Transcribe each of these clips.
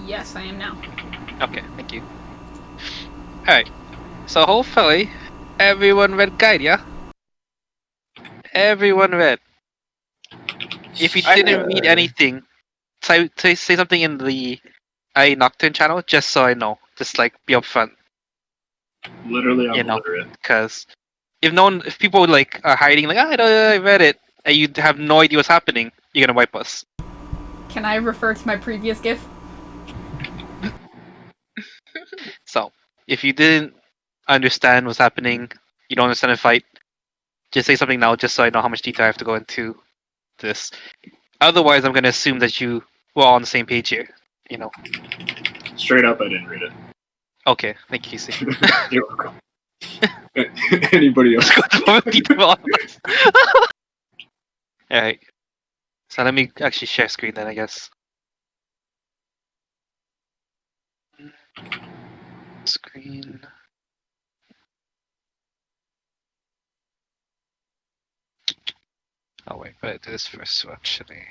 Yes, I am now. Okay, thank you. Alright, so hopefully everyone read guide, yeah? Everyone read. If you didn't read anything, say something in the I Nocturne channel, just so I know. Just like be upfront. Literally, I'm You know, illiterate. because if people like are hiding, like I read it, and you have no idea what's happening, you're gonna wipe us. Can I refer to my previous GIF? So, if you didn't understand what's happening, you don't understand the fight, just say something now, just so I know how much detail I have to go into this. Otherwise, I'm gonna assume that you were all on the same page here. You know. Straight up, I didn't read it. Okay, thank you, Casey. You're welcome. Anybody else? Alright. So let me actually share screen then, I guess. Screen. Oh wait, but I do this first actually.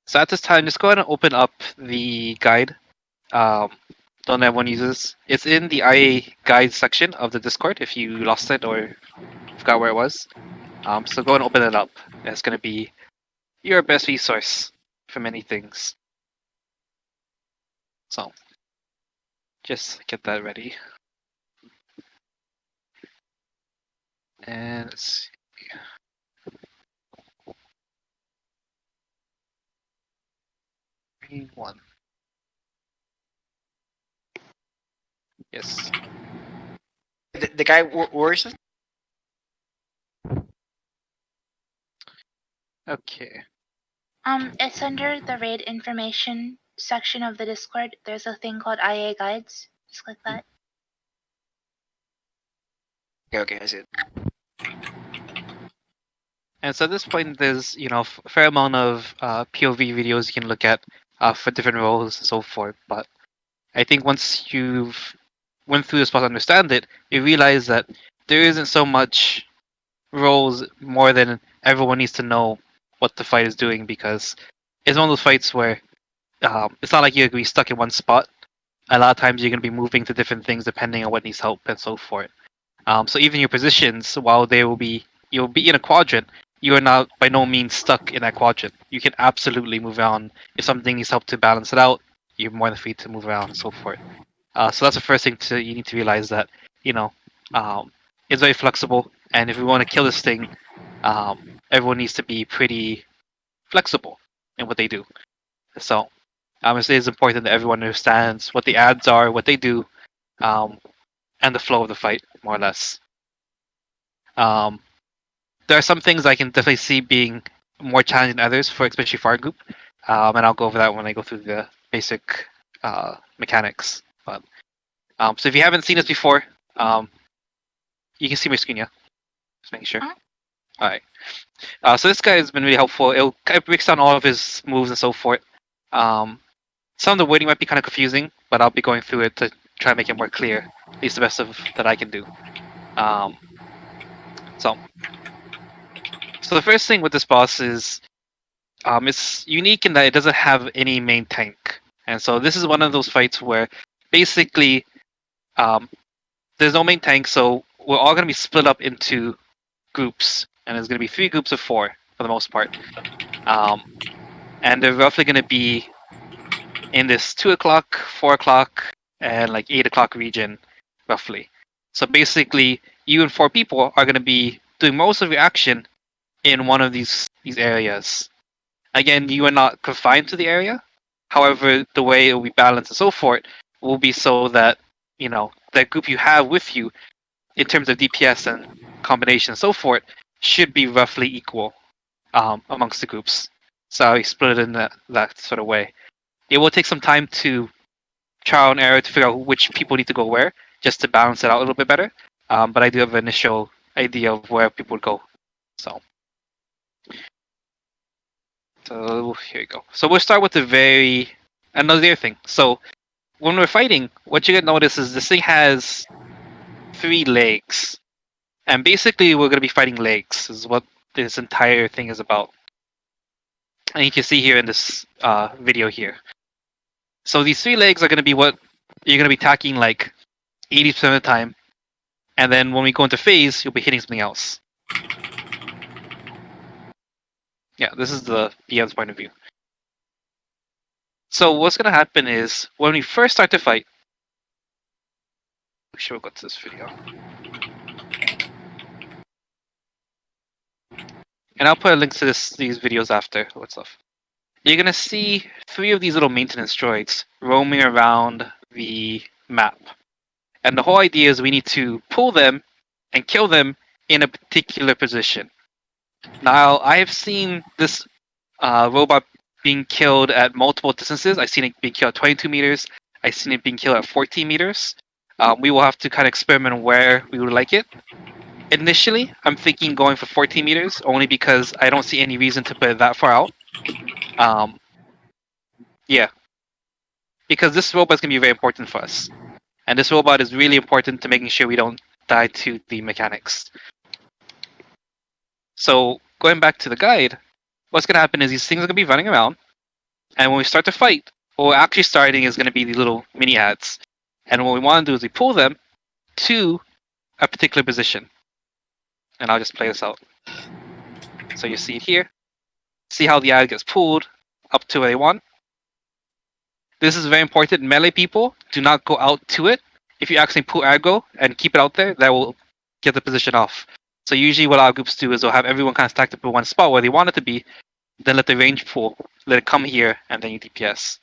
So at this time, just go ahead and open up the guide. Don't everyone uses. It's in the IA guide section of the Discord if you lost it or forgot where it was. So go and open it up. It's going to be your best resource for many things. So just get that ready. And let's see. One. Yes. The guy, where is it? Okay. It's under the raid information section of the Discord. There's a thing called IA guides. Just click that. Okay, I see it. And so at this point, there's a fair amount of POV videos you can look at for different roles and so forth. But I think once you've went through this to understand it, you realize that there isn't so much roles more than everyone needs to know what the fight is doing, because it's one of those fights where it's not like you're going to be stuck in one spot. A lot of times you're going to be moving to different things depending on what needs help and so forth. So even your positions, while you'll be in a quadrant, you are not by no means stuck in that quadrant. You can absolutely move on. If something needs help to balance it out, you're more than free to move around and so forth. So that's the first thing you need to realize, that it's very flexible, and if we want to kill this thing, everyone needs to be pretty flexible in what they do. So it is important that everyone understands what the ads are, what they do, and the flow of the fight, more or less. There are some things I can definitely see being more challenging than others, especially for our group, and I'll go over that when I go through the basic mechanics. But so if you haven't seen this before, you can see my screen, yeah? Just making sure. All right. So this guy has been really helpful. It breaks down all of his moves and so forth. Some of the wording might be kind of confusing, but I'll be going through it to try and make it more clear, at least the best of that I can do. So the first thing with this boss is it's unique in that it doesn't have any main tank. And so this is one of those fights where basically there's no main tank, so we're all going to be split up into groups, and there's going to be 3 groups of 4 for the most part. And they're roughly going to be in this 2 o'clock, 4 o'clock, and like 8 o'clock region, roughly. So basically, you and 4 people are going to be doing most of your action in one of these areas. Again, you are not confined to the area. However, the way it will be balanced and so forth will be so that, that group you have with you, in terms of DPS and combination and so forth, should be roughly equal amongst the groups. So I split it in that sort of way. It will take some time to trial and error to figure out which people need to go where, just to balance it out a little bit better. But I do have an initial idea of where people would go. So here you go. So we'll start with another thing. So when we're fighting, what you're gonna notice is this thing has 3 legs, and basically we're gonna be fighting legs. Is what this entire thing is about. And you can see here in this video here. So these 3 legs are going to be what you're going to be attacking like 80% of the time. And then when we go into phase, you'll be hitting something else. Yeah, this is the PM's point of view. So what's going to happen is when we first start to fight, we should go to this video. And I'll put a link to these videos after. What's up? You're going to see 3 of these little maintenance droids roaming around the map. And the whole idea is we need to pull them and kill them in a particular position. Now, I have seen this robot being killed at multiple distances. I've seen it being killed at 22 meters. I've seen it being killed at 14 meters. We will have to kind of experiment where we would like it. Initially, I'm thinking going for 14 meters, only because I don't see any reason to put it that far out. Yeah. Because this robot is going to be very important for us. And this robot is really important to making sure we don't die to the mechanics. So, going back to the guide, what's going to happen is these things are going to be running around. And when we start to fight, what we're actually starting is going to be these little mini ads. And what we want to do is we pull them to a particular position. And I'll just play this out. So you see it here. See how the ad gets pulled up to where they want. This is very important. Melee people, do not go out to it. If you actually pull aggro and keep it out there, that will get the position off. So usually what our groups do is they'll have everyone kind of stacked up in one spot where they want it to be, then let the range pull, let it come here, and then you DPS.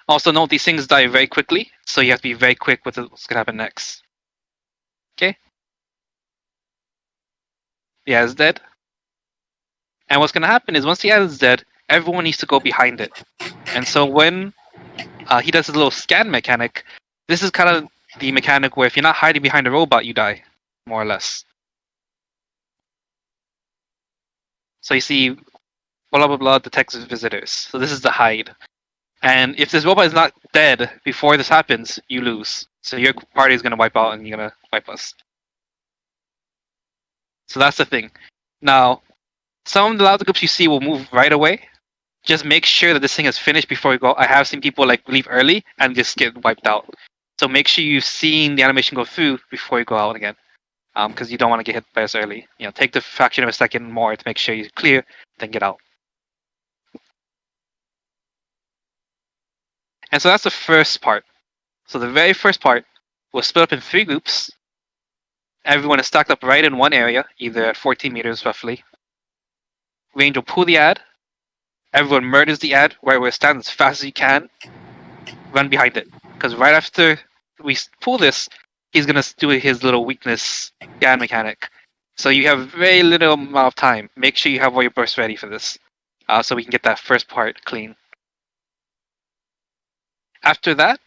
Also note these things die very quickly, so you have to be very quick with what's going to happen next. Okay? The ad is dead. And what's going to happen is once the ad is dead, everyone needs to go behind it. And so when he does his little scan mechanic, this is kind of the mechanic where if you're not hiding behind a robot, you die, more or less. So you see, blah blah blah, detects visitors. So this is the hide. And if this robot is not dead before this happens, you lose. So your party is going to wipe out and you're going to wipe us. So that's the thing. Now, some of the other groups you see will move right away. Just make sure that this thing is finished before you go. I have seen people like leave early and just get wiped out. So make sure you've seen the animation go through before you go out again. Because you don't want to get hit by us early. You know, take the fraction of a second more to make sure you're clear, then get out. And so that's the first part. So the very first part was split up in 3 groups. Everyone is stacked up right in one area, either at 14 meters roughly. Range will pull the ad. Everyone murders the ad right where it stands as fast as you can. Run behind it. Because right after we pull this, he's going to do his little weakness scan mechanic. So you have very little amount of time. Make sure you have all your bursts ready for this. So we can get that first part clean. After that,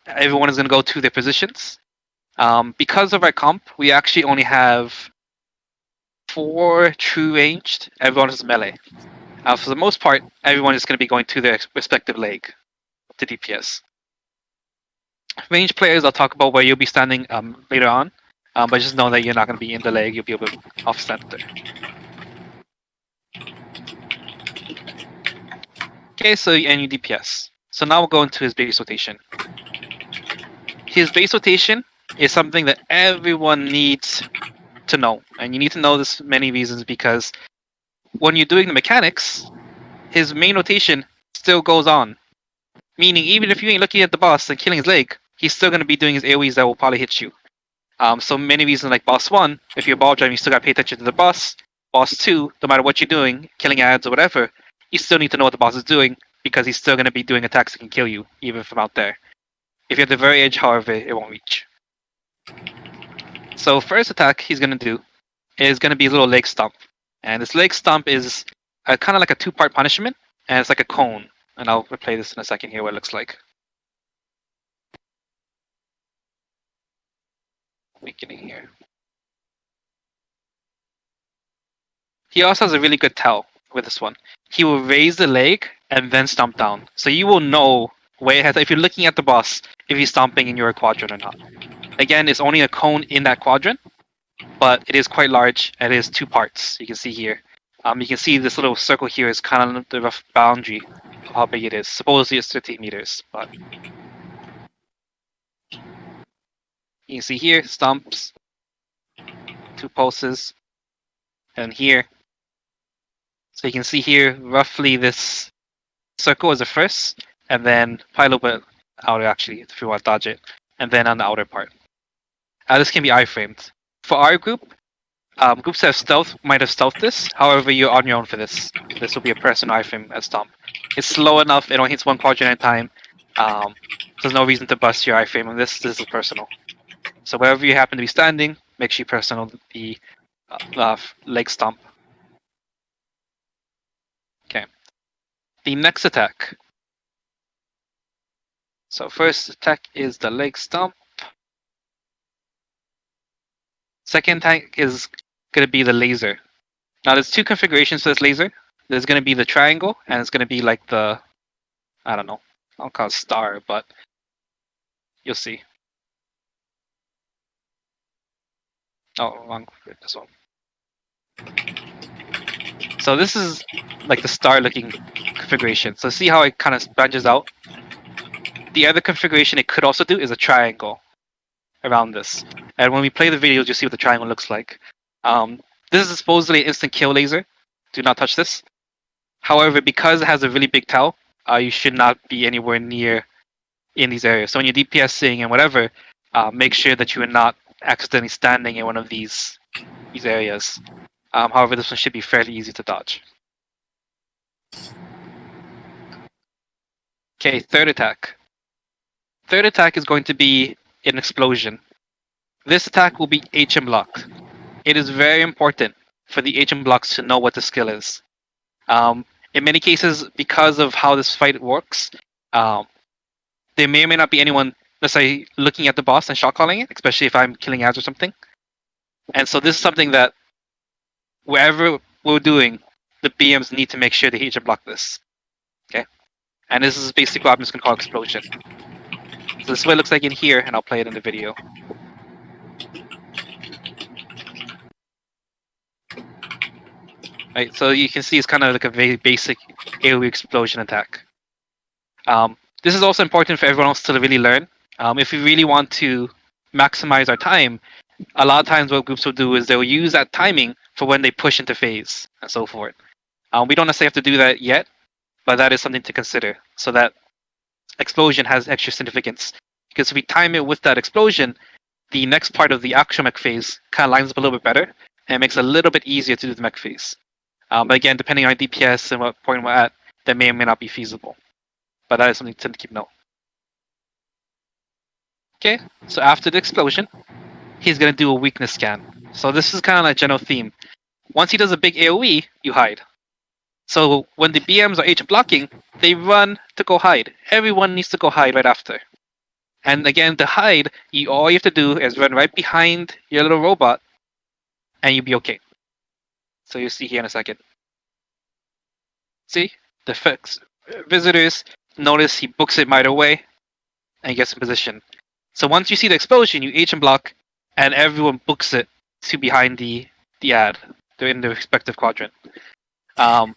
everyone is going to go to their positions. Because of our comp, we actually only have 4 true ranged. Everyone is melee. For the most part, everyone is going to be going to their respective leg to DPS. Ranged players, I'll talk about where you'll be standing later on. But just know that you're not going to be in the leg, you'll be able to off center. Okay, so and you DPS. So now we'll go into his base rotation. His base rotation is something that everyone needs to know. And you need to know this for many reasons, because when you're doing the mechanics, his main rotation still goes on. Meaning, even if you ain't looking at the boss and killing his leg, he's still going to be doing his AoEs that will probably hit you. So many reasons, like boss 1, if you're ball driving, you still got to pay attention to the boss. Boss 2, no matter what you're doing, killing ads or whatever, you still need to know what the boss is doing, because he's still going to be doing attacks that can kill you, even from out there. If you're at the very edge, however, it won't reach. So first attack he's going to do is going to be a little leg stomp. And this leg stomp is kind of like a 2-part punishment, and it's like a cone. And I'll replay this in a second here, what it looks like. Beginning here. He also has a really good tell with this one. He will raise the leg and then stomp down. So you will know way ahead if you're looking at the boss if he's stomping in your quadrant or not. Again, it's only a cone in that quadrant, but it is quite large and it is 2 parts. You can see here. You can see this little circle here is kind of the rough boundary of how big it is. Supposedly it's 38 meters, but you can see here stumps, 2 pulses, and here. So you can see here roughly this circle is the first, and then probably a little bit outer actually if you want to dodge it, and then on the outer part. This can be iframed. For our group, groups that have stealth might have stealthed this. However, you're on your own for this. This will be a personal iframe as stomp. It's slow enough. It only hits 1 quadrant at a time. There's no reason to bust your iframe on this. This is personal. So wherever you happen to be standing, make sure you personal the leg stomp. Okay. The next attack. So first attack is the leg stomp. Second attack is going to be the laser. Now there's 2 configurations for this laser. There's going to be the triangle, and it's going to be like the, I don't know, I'll call it star, but you'll see. Oh, wrong, this one. So this is like the star looking configuration. So see how it kind of branches out? The other configuration it could also do is a triangle around this. And when we play the videos, you'll see what the triangle looks like. This is supposedly an instant kill laser. Do not touch this. However, because it has a really big tau, you should not be anywhere near in these areas. So when you're DPSing and whatever, make sure that you are not accidentally standing in one of these areas. However, this one should be fairly easy to dodge. Okay, third attack. Third attack is going to be an explosion. This attack will be HM blocked. It is very important for the HM blocks to know what the skill is. In many cases, because of how this fight works, there may or may not be anyone, let's say, looking at the boss and shot calling it, especially if I'm killing ads or something. And so this is something that wherever we're doing, the BMs need to make sure they HM block this. Okay? And this is basically what I'm just going to call explosion. So this is what it looks like in here, and I'll play it in the video. Right, so you can see it's kind of like a very basic AoE explosion attack. This is also important for everyone else to really learn. If we really want to maximize our time, a lot of times what groups will do is they'll use that timing for when they push into phase and so forth. We don't necessarily have to do that yet, but that is something to consider. So that explosion has extra significance. Because if we time it with that explosion, the next part of the actual mech phase kind of lines up a little bit better, and it makes it a little bit easier to do the mech phase. But again, depending on DPS and what point we're at, that may or may not be feasible. But that is something to keep note. Okay, so after the explosion, he's going to do a weakness scan. So this is kind of like a general theme. Once he does a big AoE, you hide. So when the BMs are HM blocking, they run to go hide. Everyone needs to go hide right after. And again, to hide, all you have to do is run right behind your little robot, and you'll be okay. So you'll see here in a second. See? The visitors notice he books it right away, and he gets in position. So once you see the explosion, you HM block, and everyone books it to behind the ad. They're in the respective quadrant. I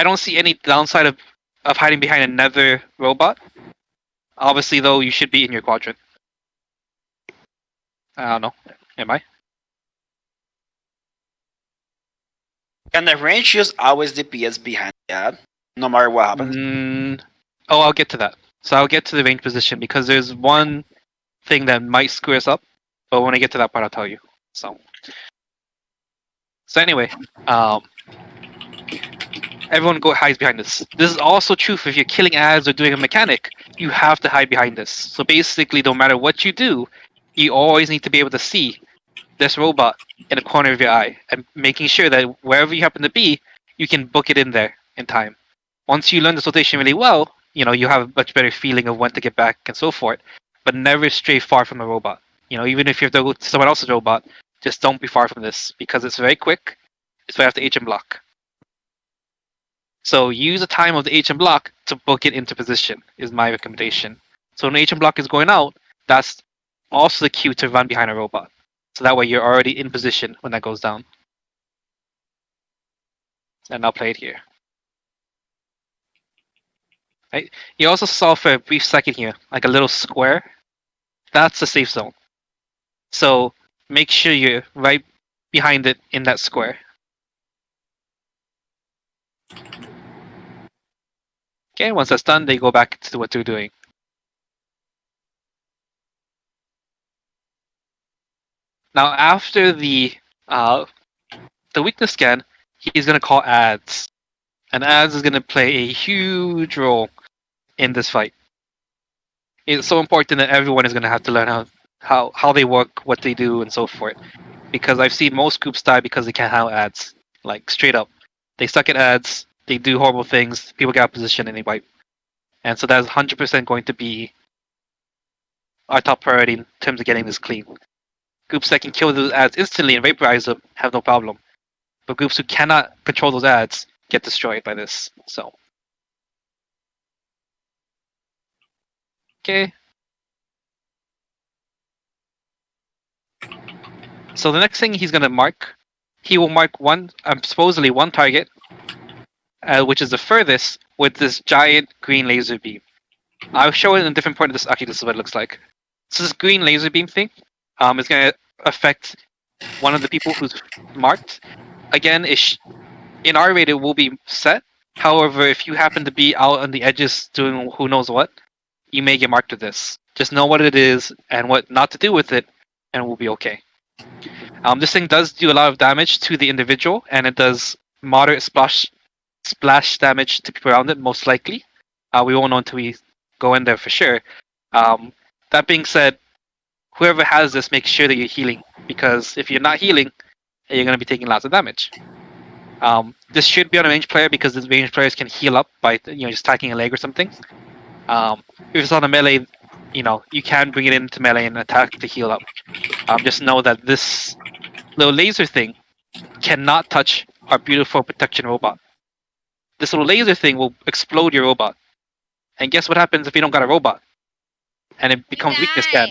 don't see any downside of hiding behind another robot. Obviously, though, you should be in your quadrant. I don't know. Am I? Can the range use always DPS behind the ad, no matter what happens? I'll get to that. So I'll get to the range position because there's one thing that might screw us up. But when I get to that part, I'll tell you. So anyway, everyone hides behind this. This is also true if you're killing ads or doing a mechanic. You have to hide behind this. So basically, no matter what you do, you always need to be able to see this robot in the corner of your eye and making sure that wherever you happen to be, you can book it in there in time. Once you learn this rotation really well, you have a much better feeling of when to get back and so forth. But never stray far from the robot. Even if you have to go to someone else's robot, just don't be far from this because it's very quick. It's very after HM block. So use the time of the HM block to book it into position is my recommendation. So when the HM block is going out, that's also the cue to run behind a robot. So that way you're already in position when that goes down. And I'll play it here. Right? You also saw for a brief second here, like a little square. That's the safe zone. So make sure you're right behind it in that square. Okay, once that's done, they go back to what they're doing. Now after the weakness scan, he's gonna call ads. And ads is gonna play a huge role in this fight. It's so important that everyone is gonna have to learn how they work, what they do, and so forth. Because I've seen most groups die because they can't handle ads. Like straight up. They suck at ads, they do horrible things, people get out of position and they wipe. And so that's 100% going to be our top priority in terms of getting this clean. Groups that can kill those ads instantly and vaporize them have no problem. But groups who cannot control those ads get destroyed by this. So. Okay. So the next thing he's going to mark, he will mark supposedly one target, which is the furthest, with this giant green laser beam. I'll show it in a different point of this. Actually, this is what it looks like. So this green laser beam thing is going to affect one of the people who's marked. Again, in our raid, it will be set. However, if you happen to be out on the edges doing who knows what, you may get marked with this. Just know what it is and what not to do with it, and we'll be okay. This thing does do a lot of damage to the individual, and it does moderate splash damage to people around it, most likely. We won't know until we go in there for sure. That being said, whoever has this, make sure that you're healing, because if you're not healing, you're going to be taking lots of damage. This should be on a ranged player because the ranged players can heal up by just attacking a leg or something. If it's on a melee, you can bring it into melee and attack to heal up. Just know that this little laser thing cannot touch our beautiful protection robot. This little laser thing will explode your robot. And guess what happens if you don't got a robot? And it becomes weakness scan.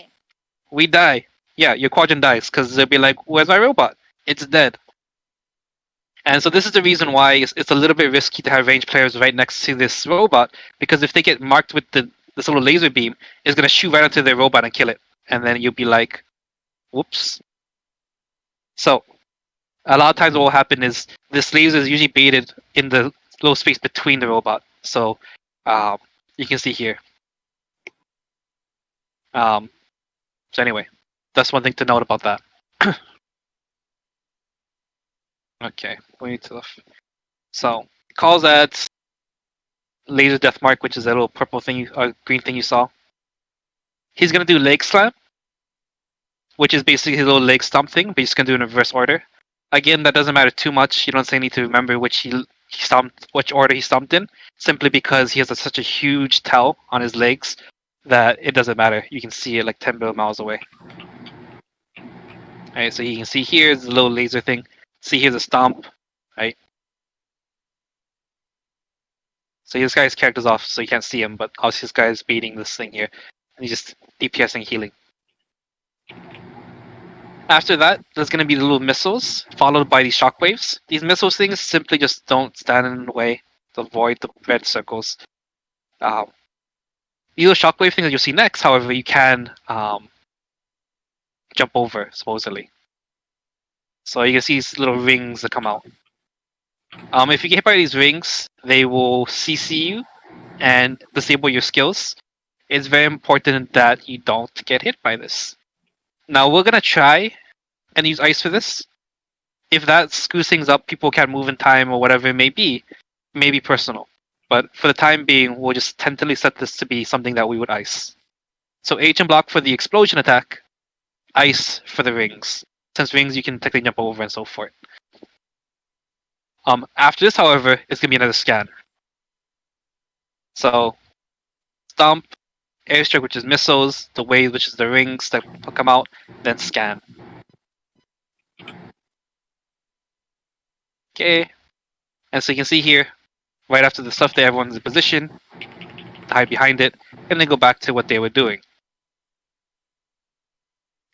We die. Yeah, your quadrant dies because they'll be like, where's my robot? It's dead. And so this is the reason why it's a little bit risky to have ranged players right next to this robot, because if they get marked with this little laser beam, it's going to shoot right into their robot and kill it. And then you'll be like, whoops. So a lot of times what will happen is this laser is usually baited in the little space between the robot. So you can see here. So anyway, that's one thing to note about that. Okay, going to the so calls ads, laser death mark, which is that little purple thing or green thing you saw. He's gonna do leg slam, which is basically his little leg stomp thing, but he's gonna do it in reverse order. Again, that doesn't matter too much. You don't need to remember which order he stomped in, simply because he has such a huge tail on his legs that it doesn't matter. You can see it like 10 billion miles away. Alright, so you can see here is the little laser thing. See here's a stomp, right? So this guy's character's off, so you can't see him, but obviously this guy is baiting this thing here. And he's just DPSing healing. After that, there's going to be the little missiles, followed by these shockwaves. These missiles things simply just don't stand in the way to avoid the red circles. These little shockwave things that you'll see next, however, you can jump over, supposedly. So you can see these little rings that come out. If you get hit by these rings, they will CC you and disable your skills. It's very important that you don't get hit by this. Now we're gonna try and use ice for this. If that screws things up, people can't move in time or whatever it may be personal. But for the time being, we'll just tentatively set this to be something that we would ice. So H and block for the explosion attack, ice for the rings. Since rings you can technically jump over and so forth. After this, however, it's gonna be another scan. So stomp, airstrike, which is missiles, the wave, which is the rings that come out, then scan. Okay, and so you can see here, right after the stuff there, everyone's in position, hide behind it, and then go back to what they were doing.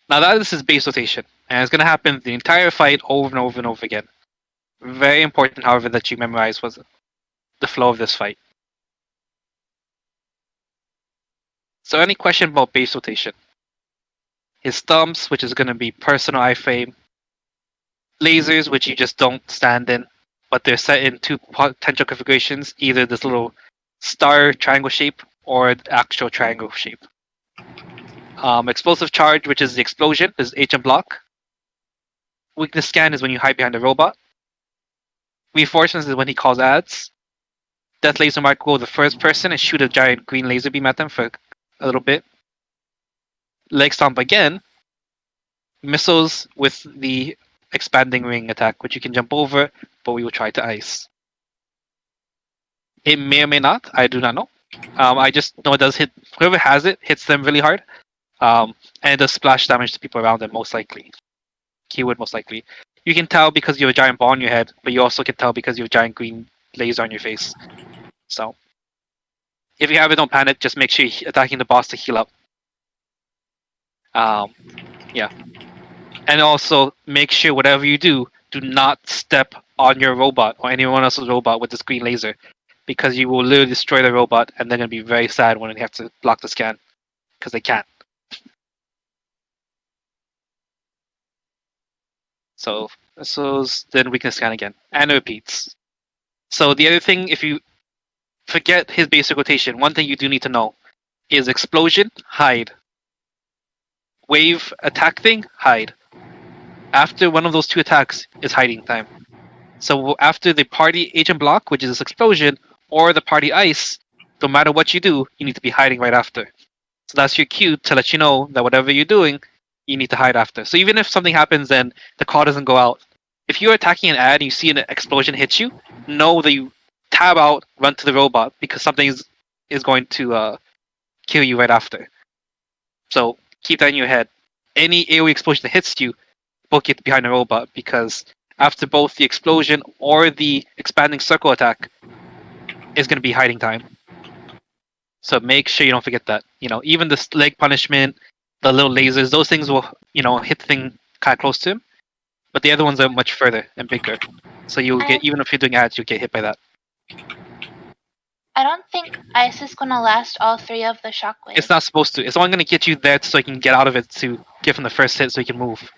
Now this is base rotation, and it's gonna happen the entire fight over and over and over again. Very important, however, that you memorize was the flow of this fight. So any question about base rotation? His stumps, which is going to be personal iframe. Lasers, which you just don't stand in, but they're set in two potential configurations, either this little star triangle shape or the actual triangle shape. Explosive charge, which is the explosion, is HM block. Weakness scan is when you hide behind a robot. Reinforcements is when he calls ads. Death laser mark go the first person and shoot a giant green laser beam at them for a little bit. Leg stomp again. Missiles with the expanding ring attack, which you can jump over, but we will try to ice. It may or may not. I do not know. I just know it does hit. Whoever has it hits them really hard. And it does splash damage to people around them, most likely. Keyword most likely. You can tell because you have a giant ball on your head, but you also can tell because you have a giant green laser on your face. So, if you have it, don't panic. Just make sure you're attacking the boss to heal up. Yeah. And also, make sure whatever you do not step on your robot or anyone else's robot with this green laser. Because you will literally destroy the robot, and they're going to be very sad when they have to block the scan. Because they can't. So then weakness scan again. And it repeats. So the other thing, if you forget his basic rotation, one thing you do need to know is explosion, hide. Wave attack thing, hide. After one of those two attacks is hiding time. So after the party agent block, which is this explosion, or the party ice, no matter what you do, you need to be hiding right after. So that's your cue to let you know that whatever you're doing, you need to hide after. So even if something happens and the call doesn't go out, if you're attacking an ad and you see an explosion hit you, know that you tab out, run to the robot, because something is going to kill you right after. So keep that in your head. Any AoE explosion that hits you, book it behind a robot, because after both the explosion or the expanding circle attack is going to be hiding time. So make sure you don't forget that. Even the leg punishment, the little lasers, those things will, hit the thing kind of close to him. But the other ones are much further and bigger. So you'll get, even if you're doing ads, you'll get hit by that. I don't think ice is gonna last all 3 of the shockwaves. It's not supposed to. It's only going to get you there so you can get out of it to get from the first hit so you can move.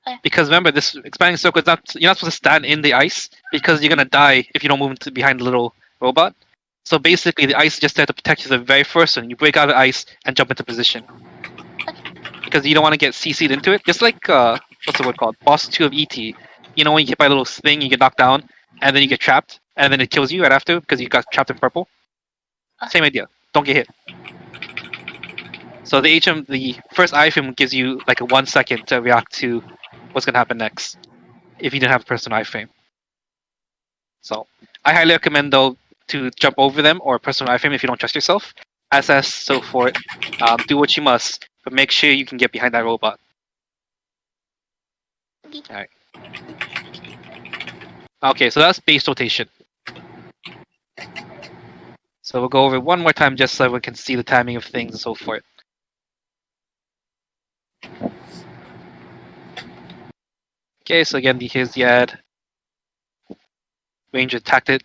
Okay. Because remember, this expanding circle is you're not supposed to stand in the ice because you're going to die if you don't move behind the little robot. So basically, the ice is just there to protect you the very first one. You break out of the ice and jump into position. Because you don't want to get CC'd into it. Just like, what's the word called? Boss 2 of ET. When you get by a little thing, you get knocked down, and then you get trapped, and then it kills you right after because you got trapped in purple. Same idea. Don't get hit. So the first iframe gives you like a 1 second to react to what's going to happen next if you didn't have a personal iframe. So I highly recommend, though, to jump over them or personal iframe if you don't trust yourself. SS, so forth. Do what you must, but make sure you can get behind that robot. Alright. Okay, so that's base rotation. So we'll go over it one more time just so we can see the timing of things and so forth. Okay, so again, here's the ad. Ranger attacked it.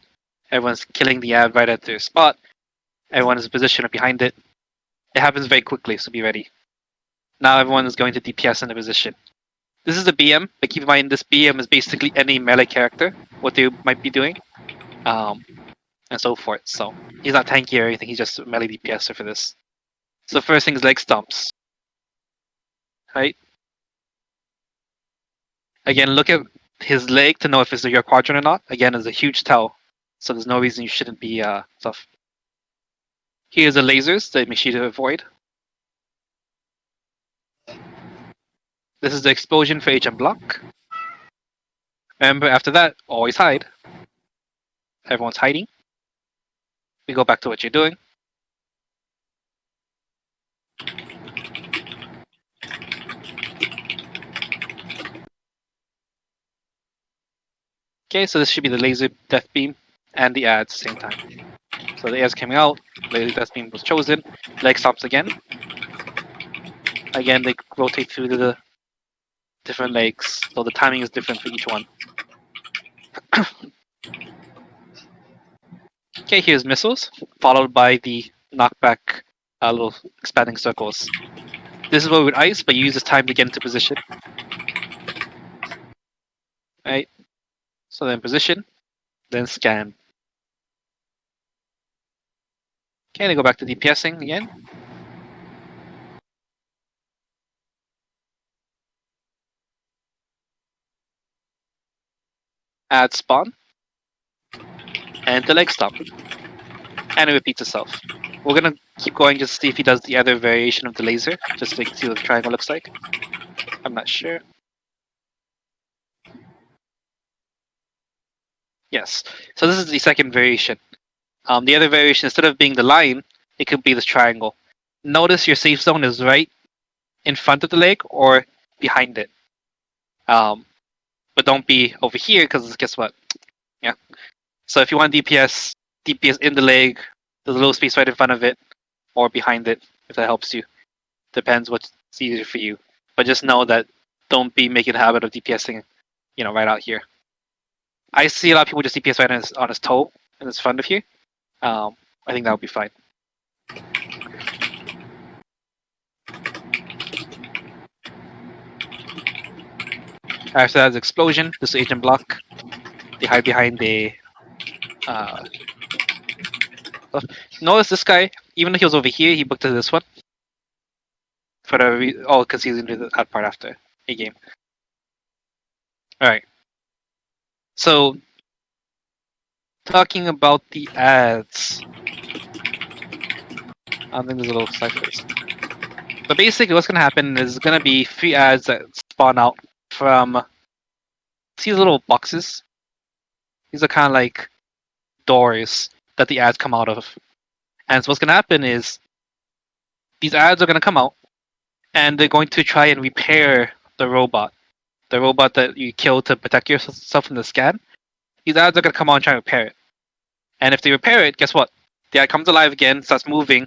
Everyone's killing the ad right at their spot. Everyone is positioned behind it. It happens very quickly, so be ready. Now everyone is going to DPS in the position. This is a BM, but keep in mind this BM is basically any melee character, what they might be doing, and so forth. So he's not tanky or anything, he's just a melee DPSer for this. So the first thing is leg stomps. Right? Again, look at his leg to know if it's your quadrant or not. Again, it's a huge tell, so there's no reason you shouldn't be tough. Here's the lasers that make sure to avoid. This is the explosion for HM block. Remember, after that, always hide. Everyone's hiding. We go back to what you're doing. Okay, so this should be the laser death beam and the ads at the same time. So the ads coming out, laser death beam was chosen, leg stomps again. Again, they rotate through the different legs, so the timing is different for each one. Okay, here's missiles, followed by the knockback little expanding circles. This is what we would ice, but you use this time to get into position. Right? So then position, then scan. Okay, then go back to DPSing again. Add spawn. And the leg stop. And it repeats itself. We're gonna keep going just to see if he does the other variation of the laser, just so you can see what the triangle looks like. I'm not sure. Yes. So this is the second variation. The other variation, instead of being the line, it could be this triangle. Notice your safe zone is right in front of the leg or behind it. But don't be over here because guess what? Yeah. So if you want DPS in the leg, there's a little space right in front of it or behind it, if that helps you. Depends what's easier for you. But just know that don't be making a habit of DPSing, right out here. I see a lot of people just DPS right on his toe in his front of here. I think that would be fine. After that is explosion. This is agent block. They hide behind the. Notice this guy, even though he was over here, he booked to this one. For the because he's into that part after a game. All right. So, talking about the ads. I think there's a little slide first. So basically, what's gonna happen is gonna be 3 ads that spawn out from. See these little boxes? These are kind of like doors that the ads come out of. And so what's gonna happen is these ads are gonna come out, and they're going to try and repair the robot that you kill to protect yourself from the scan. These ads are gonna come out and try and repair it. And if they repair it, guess what? The ad comes alive again, starts moving,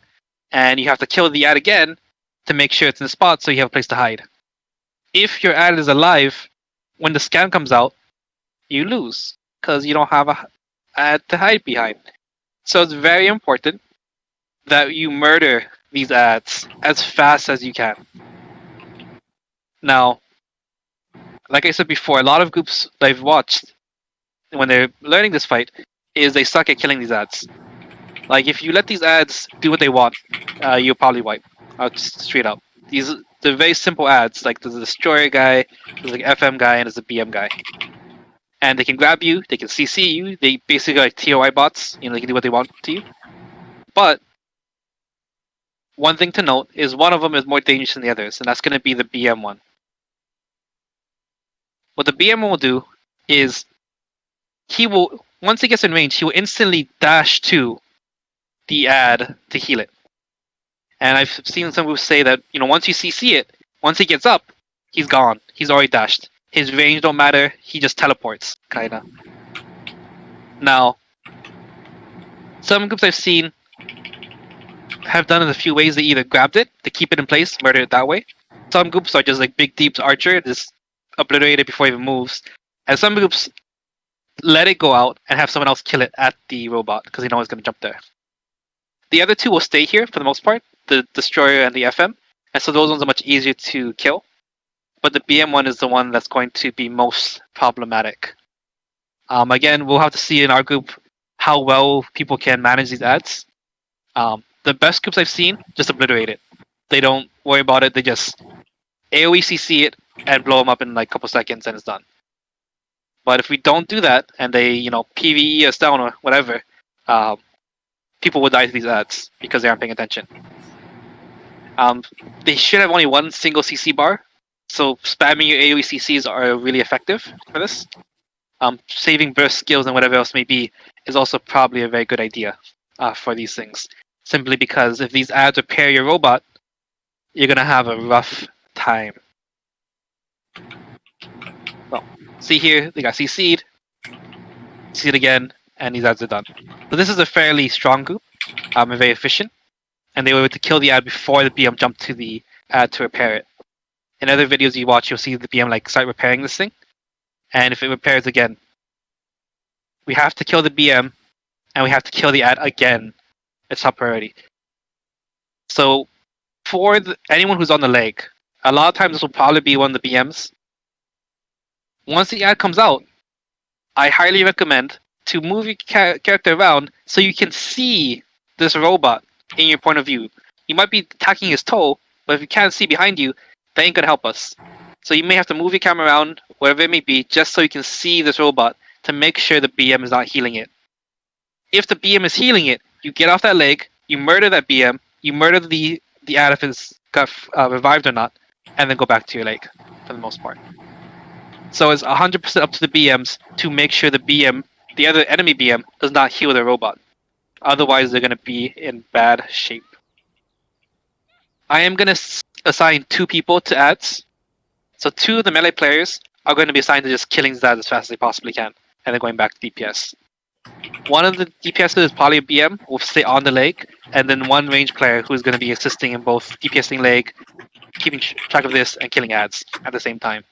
and you have to kill the ad again to make sure it's in the spot so you have a place to hide. If your ad is alive, when the scan comes out, you lose because you don't have a ad to hide behind. So it's very important that you murder these ads as fast as you can. Now, like I said before, a lot of groups that I've watched when they're learning this fight is they suck at killing these ads. Like if you let these ads do what they want, you'll probably wipe. Just straight up. They're very simple ads. Like there's a destroyer guy, there's like FM guy, and there's a BM guy. And they can grab you, they can CC you. They basically are like TOI bots. They can do what they want to you. But one thing to note is one of them is more dangerous than the others, and that's going to be the BM one. What the BM will do is once he gets in range, he will instantly dash to the ad to heal it. And I've seen some people say that, once you CC it, once he gets up, he's gone. He's already dashed. His range don't matter, he just teleports, kinda. Now, some groups I've seen have done it a few ways. They either grabbed it to keep it in place, murder it that way. Some groups are just like Big Deep's Archer, just obliterate it before it even moves. And some groups let it go out and have someone else kill it at the robot because they know it's going to jump there. The other two will stay here for the most part, the Destroyer and the FM. And so those ones are much easier to kill. But the BM one is the one that's going to be most problematic. Again, we'll have to see in our group how well people can manage these ads. The best groups I've seen just obliterate it. They don't worry about it. They just AoE CC it and blow them up in like a couple seconds and it's done. But if we don't do that and they, PvE us down or whatever, people will die to these ads because they aren't paying attention. They should have only one single CC bar, so spamming your AoE CCs are really effective for this. Saving burst skills and whatever else may be is also probably a very good idea for these things. Simply because if these ads repair your robot, you're going to have a rough time. Well, see here, they got CC'd. See it again, and these ads are done. So this is a fairly strong group, and very efficient. And they were able to kill the ad before the BM jumped to the ad to repair it. In other videos you watch, you'll see the BM start repairing this thing. And if it repairs again, we have to kill the BM, and we have to kill the ad again. It's top priority. So for anyone who's on the leg, a lot of times this will probably be one of the BMs. Once the ad comes out, I highly recommend to move your character around so you can see this robot in your point of view. You might be attacking his toe, but if you can't see behind you, that ain't gonna help us. So you may have to move your camera around, wherever it may be, just so you can see this robot to make sure the BM is not healing it. If the BM is healing it, you get off that leg, you murder that BM, you murder the ad if it's got revived or not, and then go back to your leg for the most part. So it's 100% up to the BMs to make sure the other enemy BM, does not heal their robot. Otherwise, they're going to be in bad shape. I am going to assign 2 people to ads. So 2 of the melee players are going to be assigned to just killing Zad as fast as they possibly can, and then going back to DPS. One of the DPSs is probably a BM, will stay on the leg, and then 1 range player who is going to be assisting in both DPSing leg, keeping track of this, and killing ads at the same time.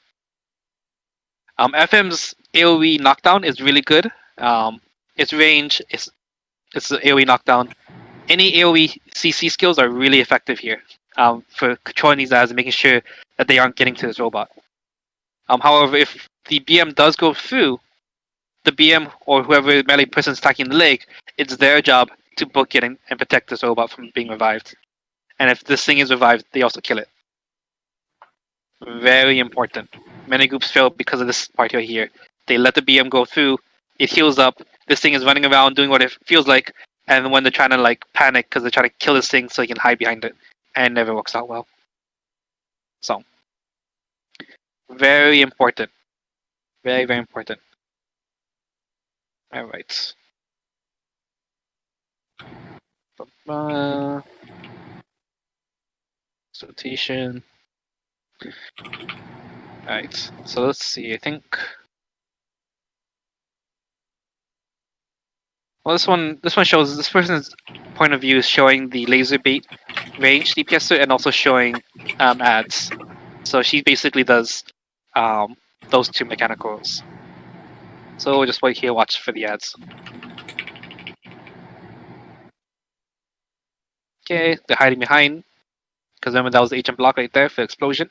FM's AoE knockdown is really good. Its range is an AoE knockdown. Any AoE CC skills are really effective here for controlling these ads and making sure that they aren't getting to this robot. However, if the BM does go through, the BM or whoever melee person is attacking the leg, it's their job to book it and protect this robot from being revived. And if this thing is revived, they also kill it. Very important. Many groups fail because of this part right here. They let the BM go through, it heals up, this thing is running around doing what it feels like, and when they're trying to like panic because they're trying to kill this thing so they can hide behind it, and it never works out well. So, very important. Very, very important. Alright. Rotation. Alright, so let's see, I think... Well, this one shows, this person's point of view is showing the laser bait range DPSer and also showing ads. So she basically does those 2 mechanical roles. So we'll just wait here, watch for the ads. Okay, they're hiding behind. Because remember that was the HM block right there for explosion.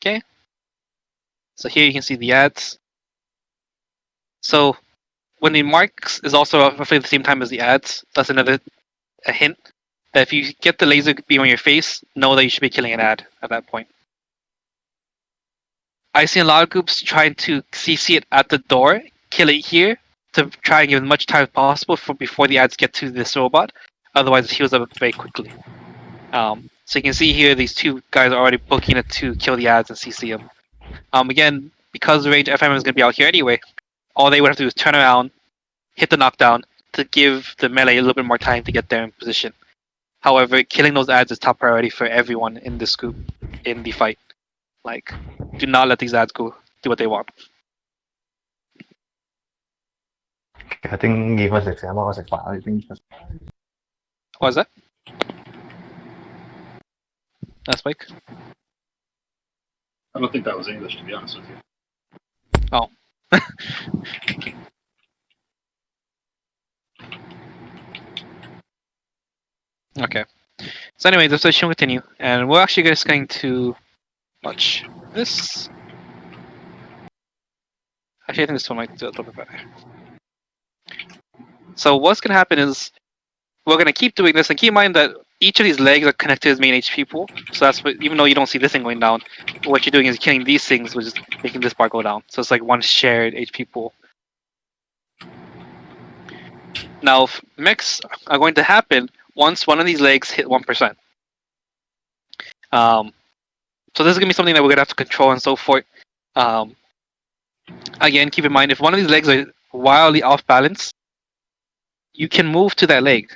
Okay. So here you can see the ads. So when the marks is also roughly the same time as the ads, that's another hint that if you get the laser beam on your face, know that you should be killing an ad at that point. I see a lot of groups trying to CC it at the door, kill it here, to try and give as much time as possible before the ads get to this robot. Otherwise, it heals up very quickly. So you can see here, these 2 guys are already booking it to kill the ads and CC them. Again, because the range FM is going to be out here anyway, all they would have to do is turn around, hit the knockdown to give the melee a little bit more time to get there in position. However, killing those ads is top priority for everyone in this group in the fight. Like, do not let these ads go do what they want. I think give us example of I think What was that? That's Mike. I don't think that was English, to be honest with you. Oh. Okay. So anyway, the session will continue, and we're actually just going to watch this. Actually, I think this one might do a little bit better. So what's going to happen is we're going to keep doing this, and keep in mind that each of these legs are connected to his main HP pool. So that's what, even though you don't see this thing going down, what you're doing is killing these things, which is making this bar go down. So it's like one shared HP pool. Now, mechs are going to happen once one of these legs hit 1%. So this is going to be something that we're going to have to control and so forth. Again, keep in mind, if one of these legs are wildly off balance, you can move to that leg.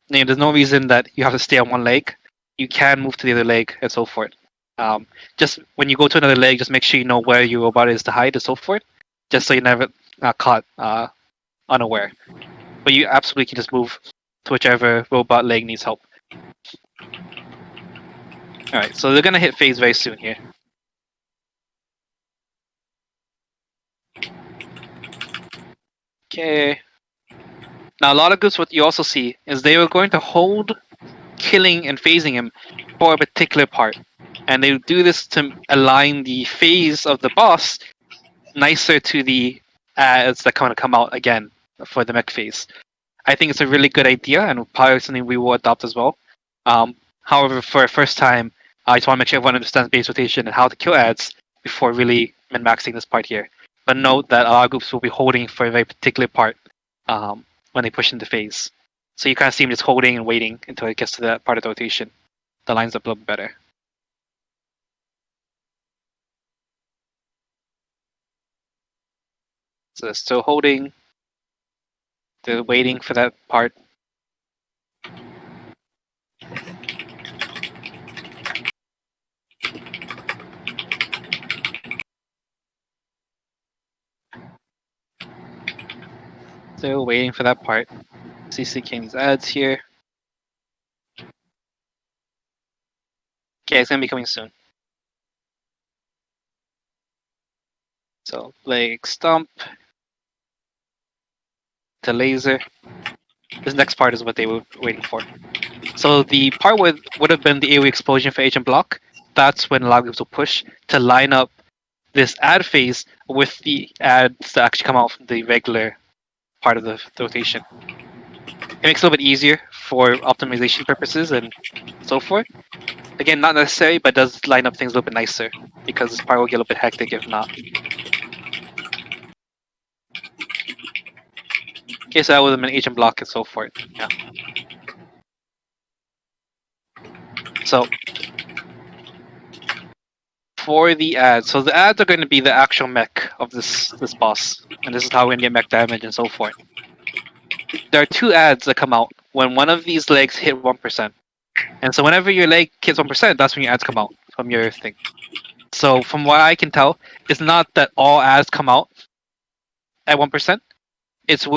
There's no reason that you have to stay on one leg. You can move to the other leg and so forth. Just when you go to another leg, just make sure you know where your robot is to hide and so forth, just so you're never caught unaware. But you absolutely can just move to whichever robot leg needs help. Alright, so they're gonna hit phase very soon here. Okay. Now a lot of groups, what you also see is they were going to hold killing and phasing him for a particular part. And they do this to align the phase of the boss nicer to the ads that come out again for the mech phase. I think it's a really good idea and probably something we will adopt as well. However, for a first time, I just want to make sure everyone understands base rotation and how to kill ads before really min-maxing this part here. But note that a lot of groups will be holding for a very particular part when they push into phase. So you kind of see them just holding and waiting until it gets to that part of the rotation that lines up a little bit better. So they're still holding. They're waiting for that part. Still waiting for that part. CC King's ads here. Okay, it's gonna be coming soon. So Blake Stump to laser. This next part is what they were waiting for. So the part would have been the AoE explosion for Agent Block. That's when a lot of groups will push to line up this ad phase with the ads that actually come out from the regular part of the rotation. It makes it a little bit easier for optimization purposes and so forth. Again, not necessary, but does line up things a little bit nicer because this part will get a little bit hectic if not. Okay, so that would have been Agent Block and so forth. Yeah. So for the ads, so the ads are going to be the actual mech of this boss, and this is how we're gonna get mech damage and so forth. There are two ads that come out when one of these legs hit 1%, and so whenever your leg hits 1%, that's when your ads come out from your thing. So from what I can tell, it's not that all ads come out at 1%. It's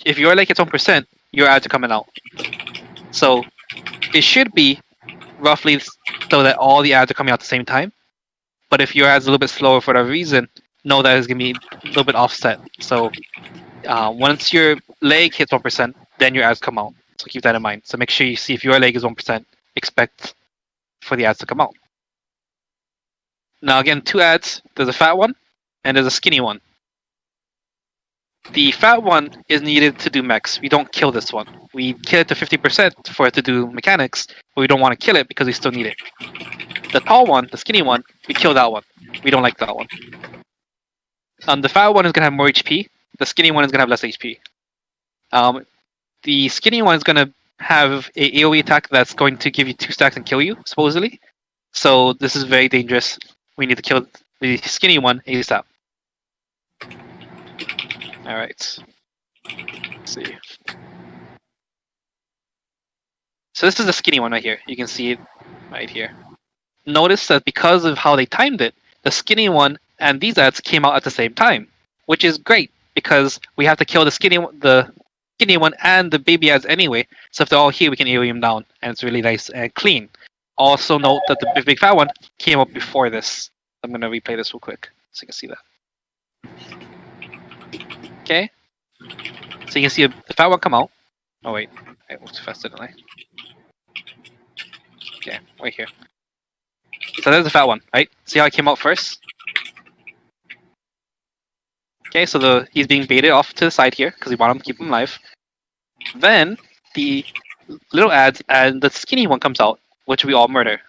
if your leg hits 1%, your ads are coming out. So it should be roughly so that all the ads are coming out at the same time. But if your ad's a little bit slower for whatever reason, know that it's going to be a little bit offset. So once your leg hits 1%, then your ads come out. So keep that in mind. So make sure you see if your leg is 1%, expect for the ads to come out. Now again, two ads. There's a fat one and there's a skinny one. The fat one is needed to do mechs. We don't kill this one. We kill it to 50% for it to do mechanics, but we don't want to kill it because we still need it. The tall one, the skinny one, we kill that one. We don't like that one. The fat one is going to have more HP. The skinny one is going to have less HP. The skinny one is going to have a AoE attack that's going to give you 2 stacks and kill you, supposedly. So this is very dangerous. We need to kill the skinny one ASAP. Alright. Let's see. So this is the skinny one right here. You can see it right here. Notice that because of how they timed it, the skinny one and these ads came out at the same time, which is great because we have to kill the skinny one and the baby ads anyway. So if they're all here, we can AoE them down, and it's really nice and clean. Also note that the big fat one came up before this. I'm gonna replay this real quick so you can see that. Okay, so you can see the fat one come out. Oh wait, I moved too fast, didn't I? Okay, right here. So there's the fat one, right? See how it came out first? Okay, so he's being baited off to the side here because we want him to keep him alive. Then the little ads and the skinny one comes out, which we all murder.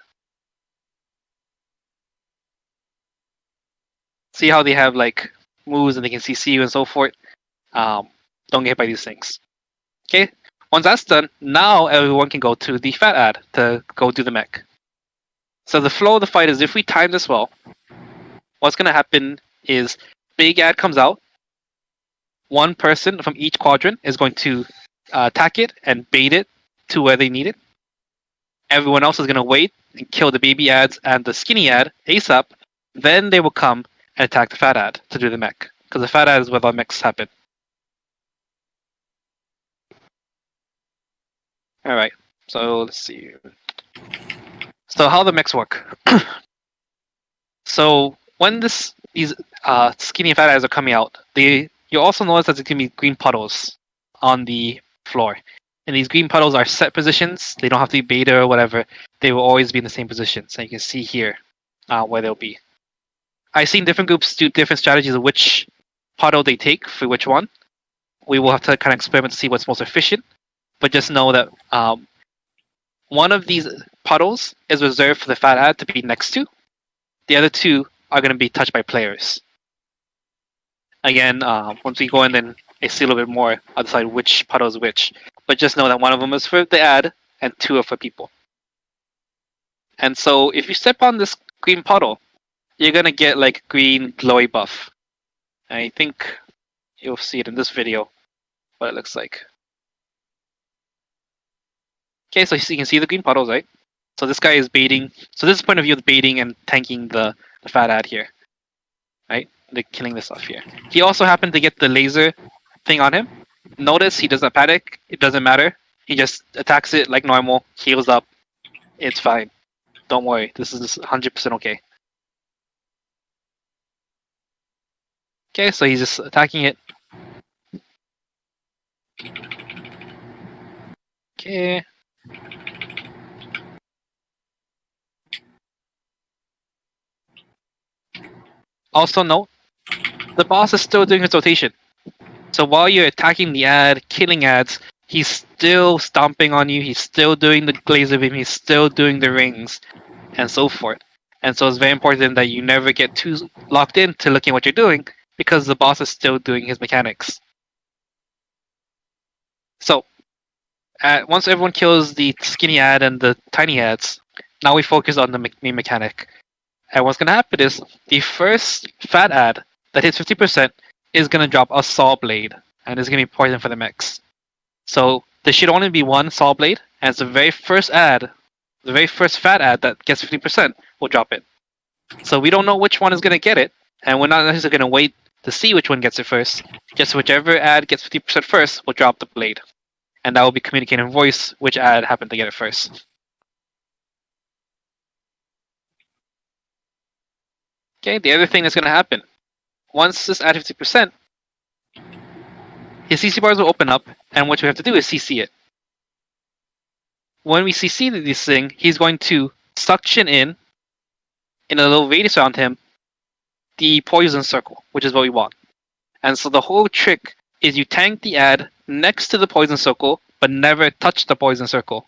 See how they have like moves and they can CC you and so forth. Don't get hit by these things. Okay, once that's done, now everyone can go to the fat ad to go do the mech. So the flow of the fight is if we time this well, what's going to happen is big ad comes out. One person from each quadrant is going to attack it and bait it to where they need it. Everyone else is going to wait and kill the baby ads and the skinny ad ASAP. Then they will come and attack the fat ad to do the mech. Because the fat ad is where the mechs happen. Alright, so let's see. So how the mechs work? So when these skinny fat ads are coming out, you also notice that there's gonna be green puddles on the floor, and these green puddles are set positions. They don't have to be beta or whatever. They will always be in the same position. So you can see here where they'll be. I've seen different groups do different strategies of which puddle they take for which one. We will have to kind of experiment to see what's most efficient. But just know that one of these puddles is reserved for the fat ad to be next to. The other two are going to be touched by players. Again, once we go in and I see a little bit more, I'll decide which puddle is which. But just know that one of them is for the ad and two are for people. And so if you step on this green puddle, you're going to get like green glowy buff. I think you'll see it in this video, what it looks like. Okay, so you can see the green puddles, right? So this guy is baiting. So this is the point of view of baiting and tanking the fat ad here. Right? They're killing this off here. He also happened to get the laser thing on him. Notice he doesn't panic. It doesn't matter. He just attacks it like normal, heals up. It's fine. Don't worry. This is 100% okay. Okay, so he's just attacking it. Okay. Also note, the boss is still doing his rotation. So while you're attacking the ad, killing ads, he's still stomping on you, he's still doing the laser beam, he's still doing the rings, and so forth. And so it's very important that you never get too locked into looking at what you're doing, because the boss is still doing his mechanics. So, once everyone kills the skinny ad and the tiny ads, now we focus on the main mechanic. And what's going to happen is, the first fat ad that hits 50% is going to drop a saw blade, and it's going to be poison for the mechs. So there should only be one saw blade, and it's the very first ad, the very first fat ad that gets 50% will drop it. So we don't know which one is going to get it, and we're not necessarily going to wait to see which one gets it first. Just whichever ad gets 50% first will drop the blade. And that will be communicating in voice which ad happened to get it first. Okay, the other thing that's going to happen, once this ad 50%, his CC bars will open up, and what we have to do is CC it. When we CC this thing, he's going to suction in a little radius around him, the poison circle, which is what we want. And so the whole trick is you tank the ad next to the poison circle, but never touch the poison circle.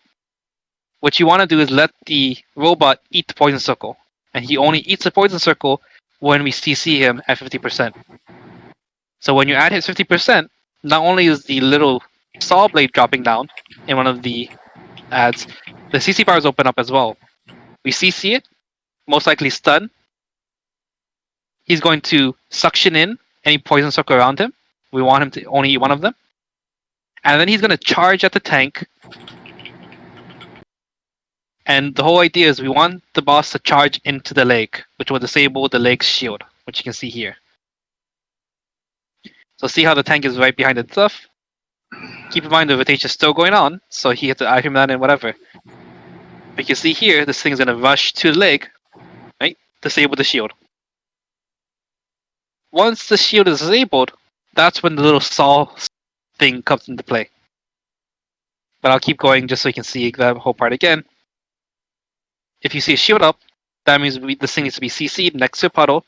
What you want to do is let the robot eat the poison circle. And he only eats the poison circle when we CC him at 50%. So when your ad hits 50%, not only is the little saw blade dropping down in one of the ads, the CC bars open up as well. We CC it, most likely stun. He's going to suction in any poison circle around him. We want him to only eat one of them. And then he's going to charge at the tank. And the whole idea is we want the boss to charge into the leg, which will disable the leg's shield, which you can see here. So see how the tank is right behind the stuff? Keep in mind the rotation is still going on, so he has to item that and whatever. But you can see here, this thing is going to rush to the leg, right? Disable the shield. Once the shield is disabled, that's when the little saw thing comes into play. But I'll keep going just so you can see that whole part again. If you see a shield up, that means this thing needs to be CC'd next to a puddle,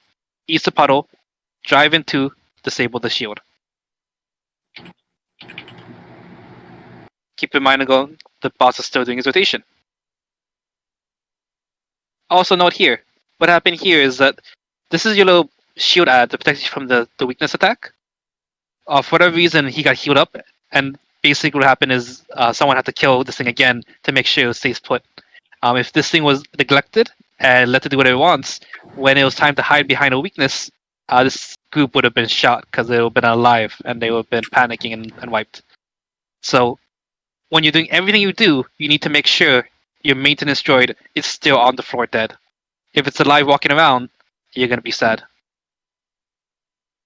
eats the puddle, drive into, disable the shield. Keep in mind again, the boss is still doing his rotation. Also note here, what happened here is that this is your little shield ad to protect you from the weakness attack. For whatever reason, he got healed up, and basically what happened is someone had to kill this thing again to make sure it stays put. If this thing was neglected and let it do whatever it wants, when it was time to hide behind a weakness, this group would have been shot because they would have been alive and they would have been panicking and wiped. So when you're doing everything you do, you need to make sure your maintenance droid is still on the floor dead. If it's alive walking around, you're going to be sad.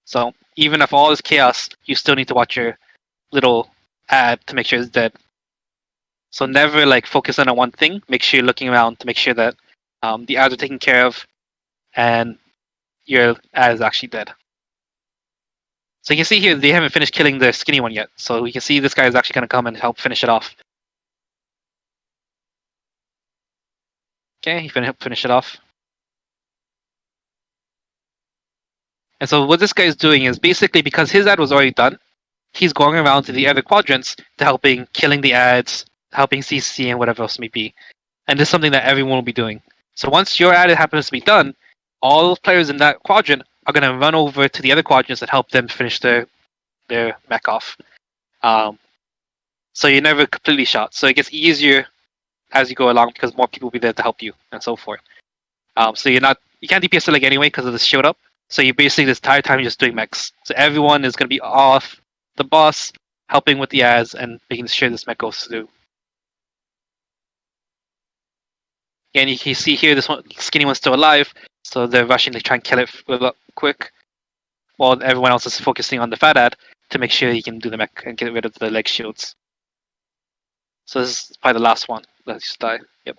So even if all is chaos, you still need to watch your little ad to make sure it's dead. So never like focus on one thing. Make sure you're looking around to make sure that the ads are taken care of and your ad is actually dead. So you can see here they haven't finished killing the skinny one yet. So we can see this guy is actually going to come and help finish it off. Okay, he can finish it off. And so what this guy is doing is basically because his ad was already done, he's going around to the other quadrants to helping killing the ads, helping CC and whatever else may be. And this is something that everyone will be doing. So once your ad happens to be done, all players in that quadrant are going to run over to the other quadrants and help them finish their mech off. So you're never completely shot. So it gets easier as you go along because more people will be there to help you and so forth. So you can't DPS the leg anyway because of the shield up. So you basically this entire time you're just doing mechs. So everyone is going to be off the boss, helping with the ads and making sure this mech goes through. And you can see here this one skinny one's still alive, so they're rushing to try and kill it real quick, while everyone else is focusing on the fat ad to make sure he can do the mech and get rid of the leg shields. So this is probably the last one. Let's just die. Yep.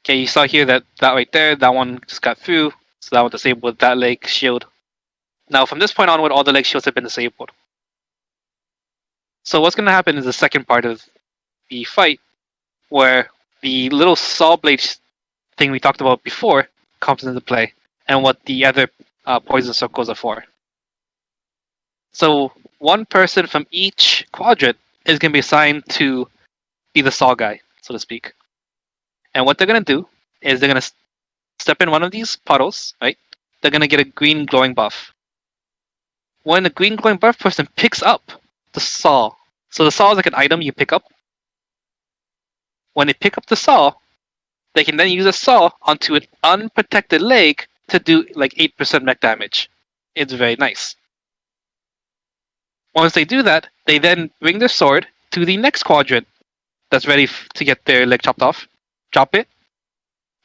Okay, you saw here that right there, that one just got through, so that one disabled that leg shield. Now from this point onward, all the leg shields have been disabled. So what's going to happen is the second part of the fight, where the little saw blade thing we talked about before comes into play, and what the other poison circles are for. So one person from each quadrant is going to be assigned to be the saw guy, so to speak. And what they're going to do is they're going to step in one of these puddles, right? They're going to get a green glowing buff. When the green glowing buff person picks up the saw, so the saw is like an item you pick up. When they pick up the saw, they can then use a saw onto an unprotected leg to do like 8% mech damage. It's very nice. Once they do that, they then bring their sword to the next quadrant that's ready to get their leg chopped off. Drop it.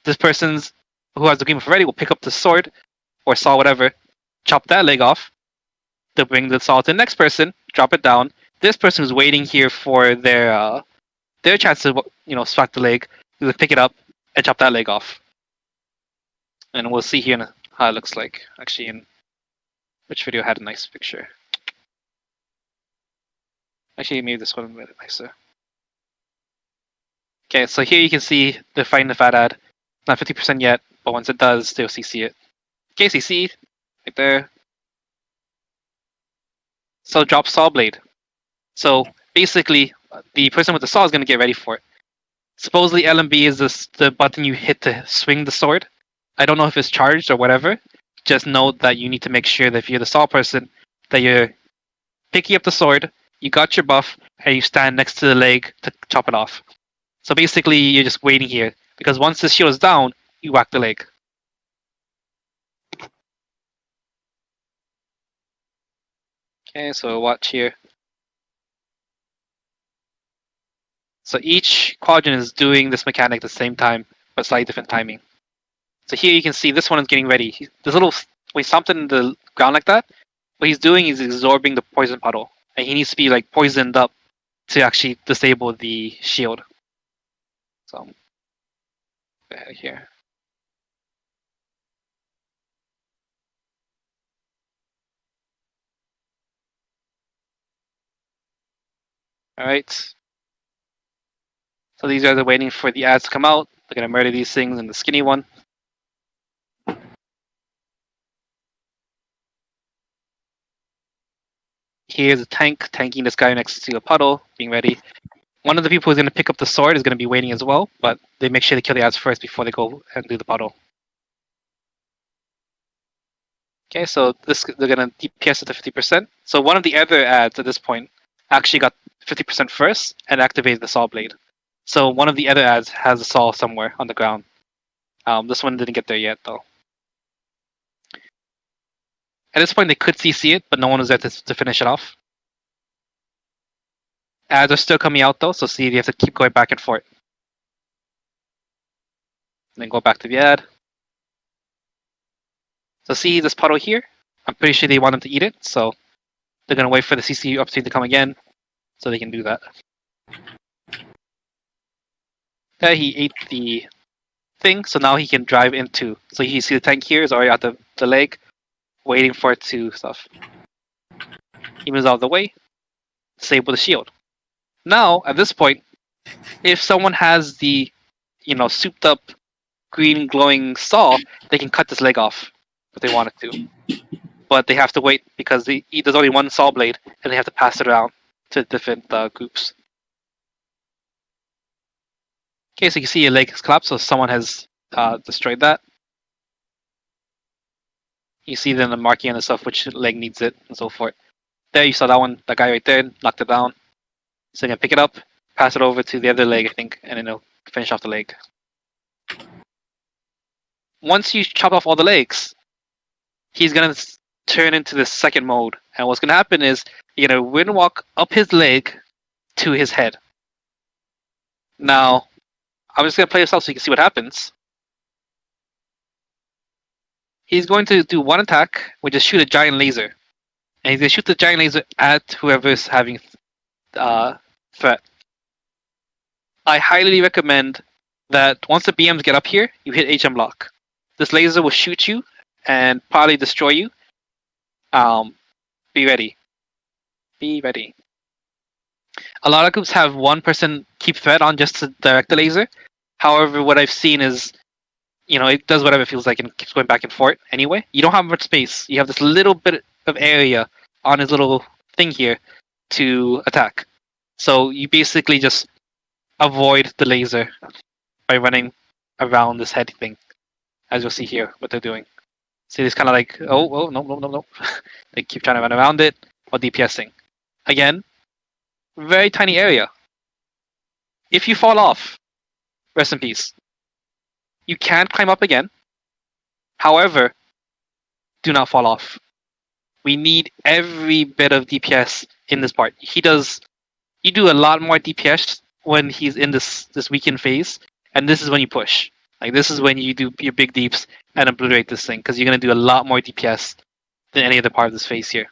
This person's who has the green buff already will pick up the sword or saw, whatever, chop that leg off. They'll bring the saw to the next person, drop it down. This person is waiting here for their chance to smack the leg. They'll pick it up and chop that leg off. And we'll see here how it looks like. Actually, in which video had a nice picture. Actually, maybe this one a bit nicer. Okay, so here you can see they're fighting the fat ad. Not 50% yet, but once it does, they'll CC it. Okay, CC, right there. So drop saw blade. So basically, the person with the saw is going to get ready for it. Supposedly LMB is the button you hit to swing the sword. I don't know if it's charged or whatever. Just know that you need to make sure that if you're the saw person, that you're picking up the sword, you got your buff, and you stand next to the leg to chop it off. So basically, you're just waiting here, because once the shield is down, you whack the leg. Okay, so watch here. So each quadrant is doing this mechanic at the same time, but slightly different timing. So here you can see this one is getting ready. This little, when he stomped in the ground like that, what he's doing is absorbing the poison puddle. And he needs to be like poisoned up to actually disable the shield. So, here. Alright. So these guys are waiting for the ads to come out. They're going to murder these things and the skinny one. Here's a tank tanking this guy next to a puddle, being ready. One of the people who's going to pick up the sword is going to be waiting as well, but they make sure they kill the ads first before they go and do the puddle. Okay, so they're going to DPS it to 50%. So one of the other ads at this point actually got 50% first and activated the saw blade. So one of the other ads has a saw somewhere on the ground. This one didn't get there yet, though. At this point, they could CC it, but no one was there to finish it off. Ads are still coming out, though, so see, you have to keep going back and forth. And then go back to the ad. So see this puddle here? I'm pretty sure they want them to eat it, so they're going to wait for the CC upstream to come again. so they can do that. There he ate the thing, so now he can drive into. So you see the tank here is already at the leg, waiting for it to stuff. He moves out of the way, disable the shield. Now, at this point, if someone has the, souped up green glowing saw, they can cut this leg off if they wanted to. But they have to wait because there's only one saw blade, and they have to pass it around to different groups. Okay, so you can see your leg has collapsed, so someone has destroyed that. You see then the marking on the stuff, which leg needs it, and so forth. There, you saw that one, that guy right there, knocked it down. So you can pick it up, pass it over to the other leg, I think, and then it'll finish off the leg. Once you chop off all the legs, he's gonna turn into the second mode, and what's gonna happen is you're gonna wind walk up his leg to his head. Now, I'm just gonna play this out so you can see what happens. He's going to do one attack, which is shoot a giant laser, and he's gonna shoot the giant laser at whoever's having threat. I highly recommend that once the BMs get up here, you hit HM block. This laser will shoot you and probably destroy you. Be ready. Be ready. A lot of groups have one person keep threat on just to direct the laser. However, what I've seen is, it does whatever it feels like and keeps going back and forth anyway. You don't have much space. You have this little bit of area on his little thing here to attack. So you basically just avoid the laser by running around this head thing, as you'll see here, what they're doing. See, it's kind of like, no. They keep trying to run around it while DPSing. Again, very tiny area. If you fall off, rest in peace. You can climb up again. However, do not fall off. We need every bit of DPS in this part. You do a lot more DPS when he's in this weakened phase, and this is when you push. Like, this is when you do your big deeps and obliterate this thing, because you're going to do a lot more DPS than any other part of this phase here.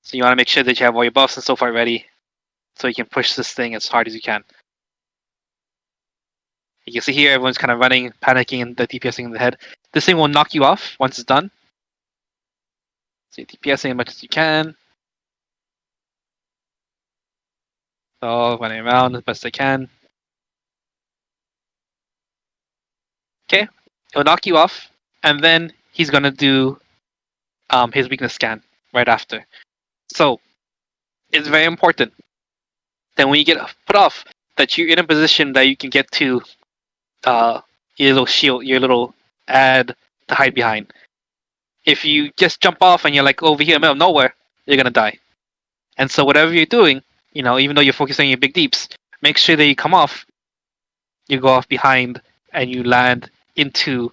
So you want to make sure that you have all your buffs and so far ready, so you can push this thing as hard as you can. You can see here, everyone's kind of running, panicking, and the DPSing in the head. This thing will knock you off once it's done. So you're DPSing as much as you can. So running around as best I can. Okay, he'll knock you off, and then he's gonna do his weakness scan right after. So it's very important that when you get put off, that you're in a position that you can get to your little shield, your little ad to hide behind. If you just jump off and you're like over here in the middle of nowhere, you're gonna die. And so whatever you're doing, even though you're focusing on your big deeps, make sure that you come off, you go off behind, and you land into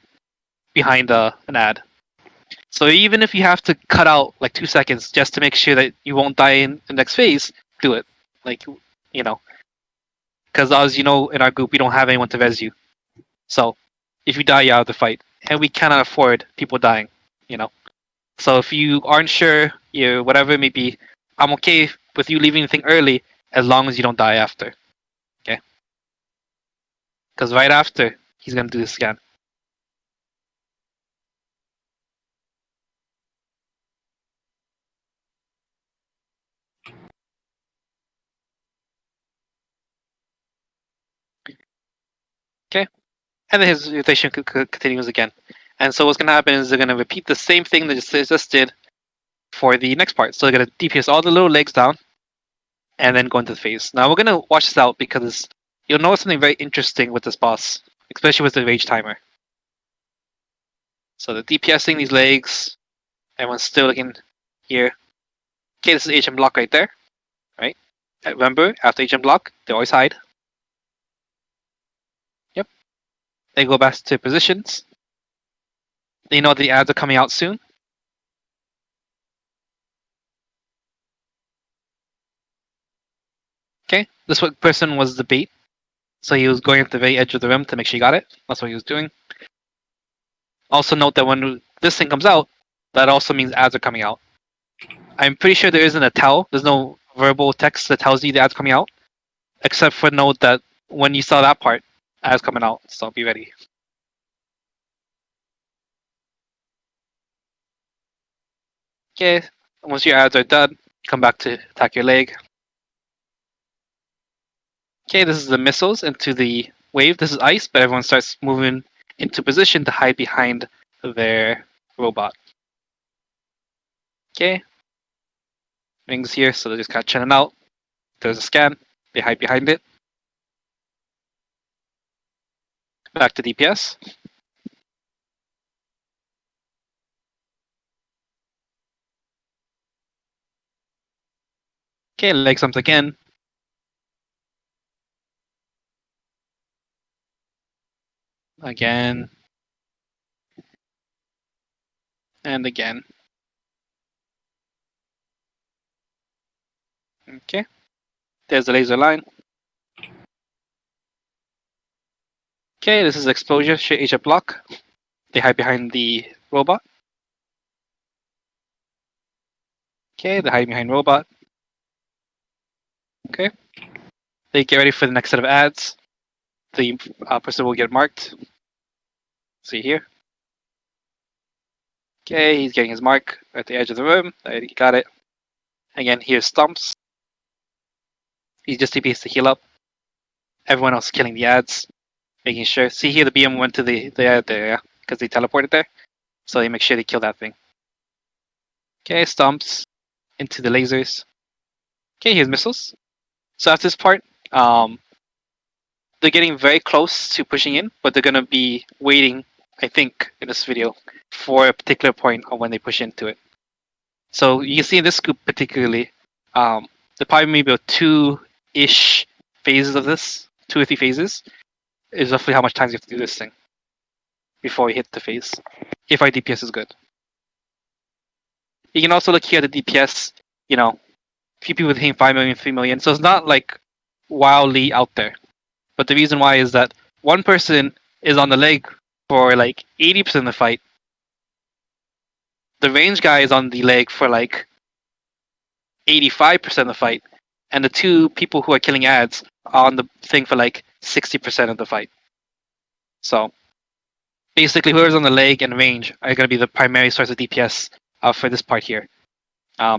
behind an ad. So even if you have to cut out like 2 seconds just to make sure that you won't die in the next phase, do it. Because as you know, in our group, we don't have anyone to res you. So if you die, you're out of the fight, and we cannot afford people dying. So if you aren't sure, whatever it may be, I'm okay with you leaving the thing early as long as you don't die after. Okay? Because right after, he's gonna do the scan. Okay, and then his rotation continues again. And so what's going to happen is they're going to repeat the same thing that they just did for the next part. So they're going to DPS all the little legs down, and then go into the phase. Now we're going to watch this out because you'll notice something very interesting with this boss, especially with the rage timer. So they're DPSing these legs. Everyone's still looking here. Okay, this is HM block right there. Right? Remember, after HM block, they always hide. Yep. They go back to positions. They know the ads are coming out soon. Okay, this person was the bait. So he was going at the very edge of the rim to make sure he got it. That's what he was doing. Also note that when this thing comes out, that also means ads are coming out. I'm pretty sure there isn't a tell. There's no verbal text that tells you the ads coming out, except for note that when you saw that part, ads coming out. So be ready. Okay, once your ads are done, come back to attack your leg. Okay, this is the missiles into the wave. This is ice, but everyone starts moving into position to hide behind their robot. Okay. Rings here, so they're just kind of chilling out. There's a scan. They hide behind it. Back to DPS. Okay, leg sums again. Again. And again. Okay. There's the laser line. Okay, this is exposure, Asia block. They hide behind the robot. Okay, they hide behind robot. Okay. They get ready for the next set of ads. The person will get marked. See here. Okay, he's getting his mark at the edge of the room. He got it. Again, here's Stumps. He just TPs to heal up. Everyone else killing the ads. Making sure. See here, the BM went to the ad there, yeah? Because they teleported there. So they make sure they kill that thing. Okay, Stumps. Into the lasers. Okay, here's missiles. So after this part, they're getting very close to pushing in, but they're going to be waiting, I think, in this video, for a particular point on when they push into it. So you can see in this scoop particularly, there probably maybe about 2-ish phases of this, 2 or 3 phases, is roughly how much time you have to do this thing before we hit the phase, if our DPS is good. You can also look here at the DPS, you know, few people hitting 5 million, 3 million, so it's not like wildly out there. But the reason why is that one person is on the leg for like 80% of the fight. The range guy is on the leg for like 85% of the fight. And the 2 people who are killing ads are on the thing for like 60% of the fight. So basically whoever's on the leg and range are going to be the primary source of DPS for this part here.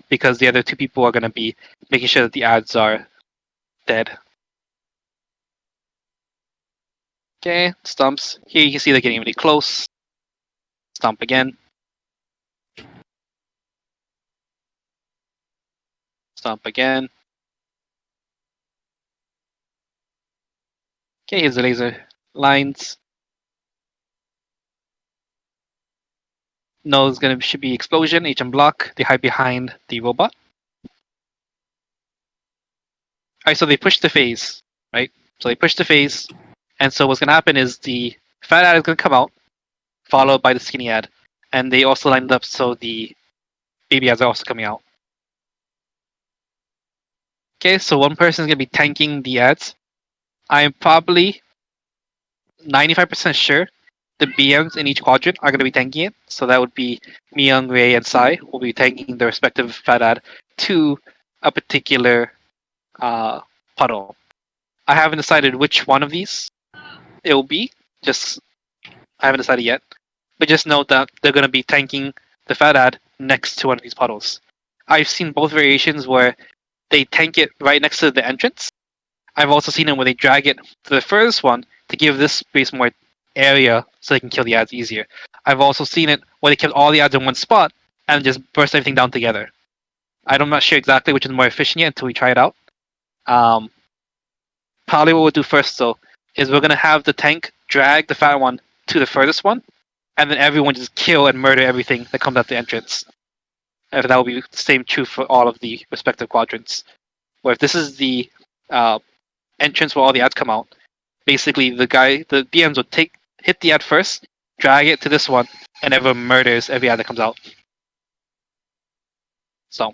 Because the other 2 people are going to be making sure that the ads are dead. Okay, stumps. Here you can see they're getting really close. Stomp again. Stomp again. Okay, here's the laser lines. No, should be explosion, HM block. They hide behind the robot. Alright, so they push the phase, right? So they push the phase, and so what's gonna happen is the fat ad is gonna come out, followed by the skinny ad, and they also lined up so the baby ads are also coming out. Okay, so one person is gonna be tanking the ads. I am probably 95% sure the BMs in each quadrant are going to be tanking it. So that would be Myung, Ray, and Sai will be tanking the respective fat ad to a particular puddle. I haven't decided which one of these it will be. I haven't decided yet. But just note that they're going to be tanking the fat ad next to one of these puddles. I've seen both variations where they tank it right next to the entrance. I've also seen it where they drag it to the furthest one to give this space more area so they can kill the ads easier. I've also seen it where they kept all the ads in one spot and just burst everything down together. I'm not sure exactly which is more efficient yet until we try it out. Probably what we'll do first though is we're gonna have the tank drag the fat one to the furthest one, and then everyone just kill and murder everything that comes out the entrance. And that will be the same true for all of the respective quadrants. Where if this is the entrance where all the ads come out, basically the BMs will hit the ad first, drag it to this one, and everyone murders every ad that comes out. So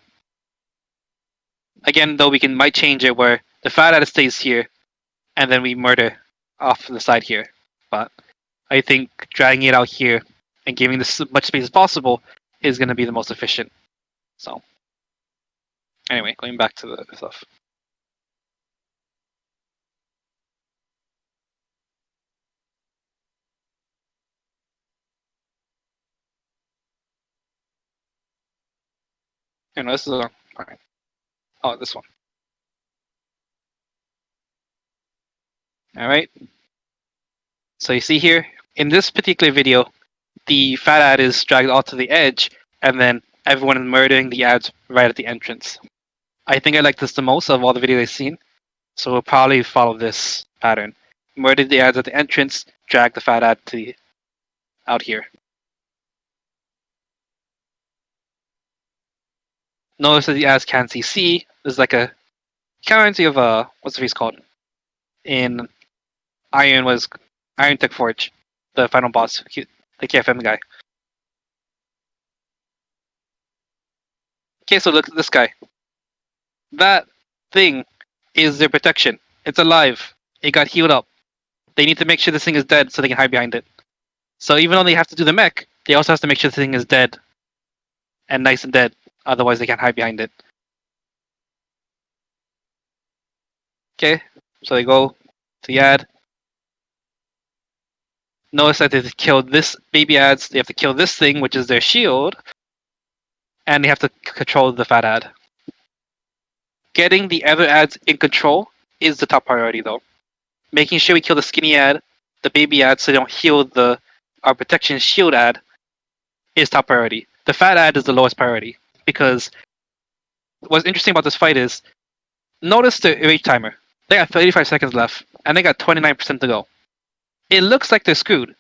again, though, we might change it where the fat ad stays here, and then we murder off the side here. But I think dragging it out here and giving this as much space as possible is going to be the most efficient. So Anyway, going back to the stuff. No, this is on. Alright. Oh, this one. Alright. So you see here, in this particular video, the fat ad is dragged out to the edge, and then everyone is murdering the ads right at the entrance. I think I like this the most of all the videos I've seen, so we'll probably follow this pattern. Murder the ads at the entrance, drag the fat ad to the, out here. Notice that the ads can't see C. There's like a currency of what's the face called? In Iron Tech Forge, the final boss, the KFM guy. Okay, so look at this guy. That thing is their protection. It's alive. It got healed up. They need to make sure this thing is dead so they can hide behind it. So even though they have to do the mech, they also have to make sure the thing is dead and nice and dead. Otherwise, they can't hide behind it. Okay, so they go to the ad. Notice that they have to kill this baby ads. They have to kill this thing, which is their shield, and they have to control the fat ad. Getting the other ads in control is the top priority, though. Making sure we kill the skinny ad, the baby ad, so they don't heal our protection shield ad is top priority. The fat ad is the lowest priority, because what's interesting about this fight is, notice the rage timer. They got 35 seconds left, and they got 29% to go. It looks like they're screwed,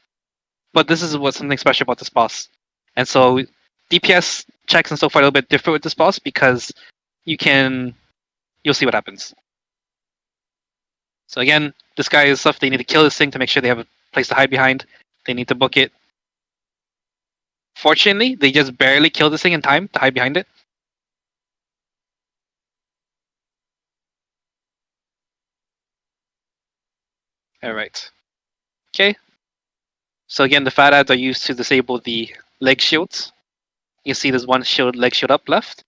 but this is what's something special about this boss. And so DPS checks and so far a little bit different with this boss, because you'll see what happens. So again, this guy is stuff. They need to kill this thing to make sure they have a place to hide behind. They need to book it. Fortunately, they just barely killed this thing in time to hide behind it. Alright. Okay. So again, the fat ads are used to disable the leg shields. You see there's one leg shield up left.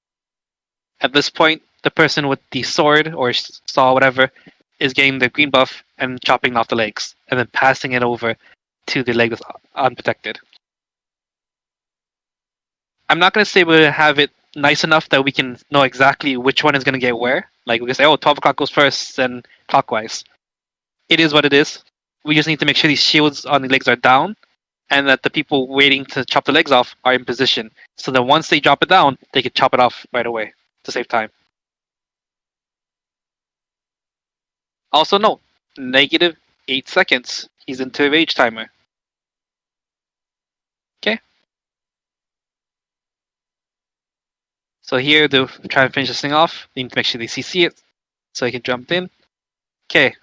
At this point, the person with the sword or saw, whatever, is getting the green buff and chopping off the legs, and then passing it over to the leg that's unprotected. I'm not going to say we'll have it nice enough that we can know exactly which one is going to get where. Like, we can say, oh, 12 o'clock goes first, and clockwise. It is what it is. We just need to make sure these shields on the legs are down, and that the people waiting to chop the legs off are in position. So that once they drop it down, they can chop it off right away to save time. Also note, negative 8 seconds. He's into a rage timer. Okay. So here they'll try and finish this thing off. They need to make sure they CC it so they can jump in. Okay.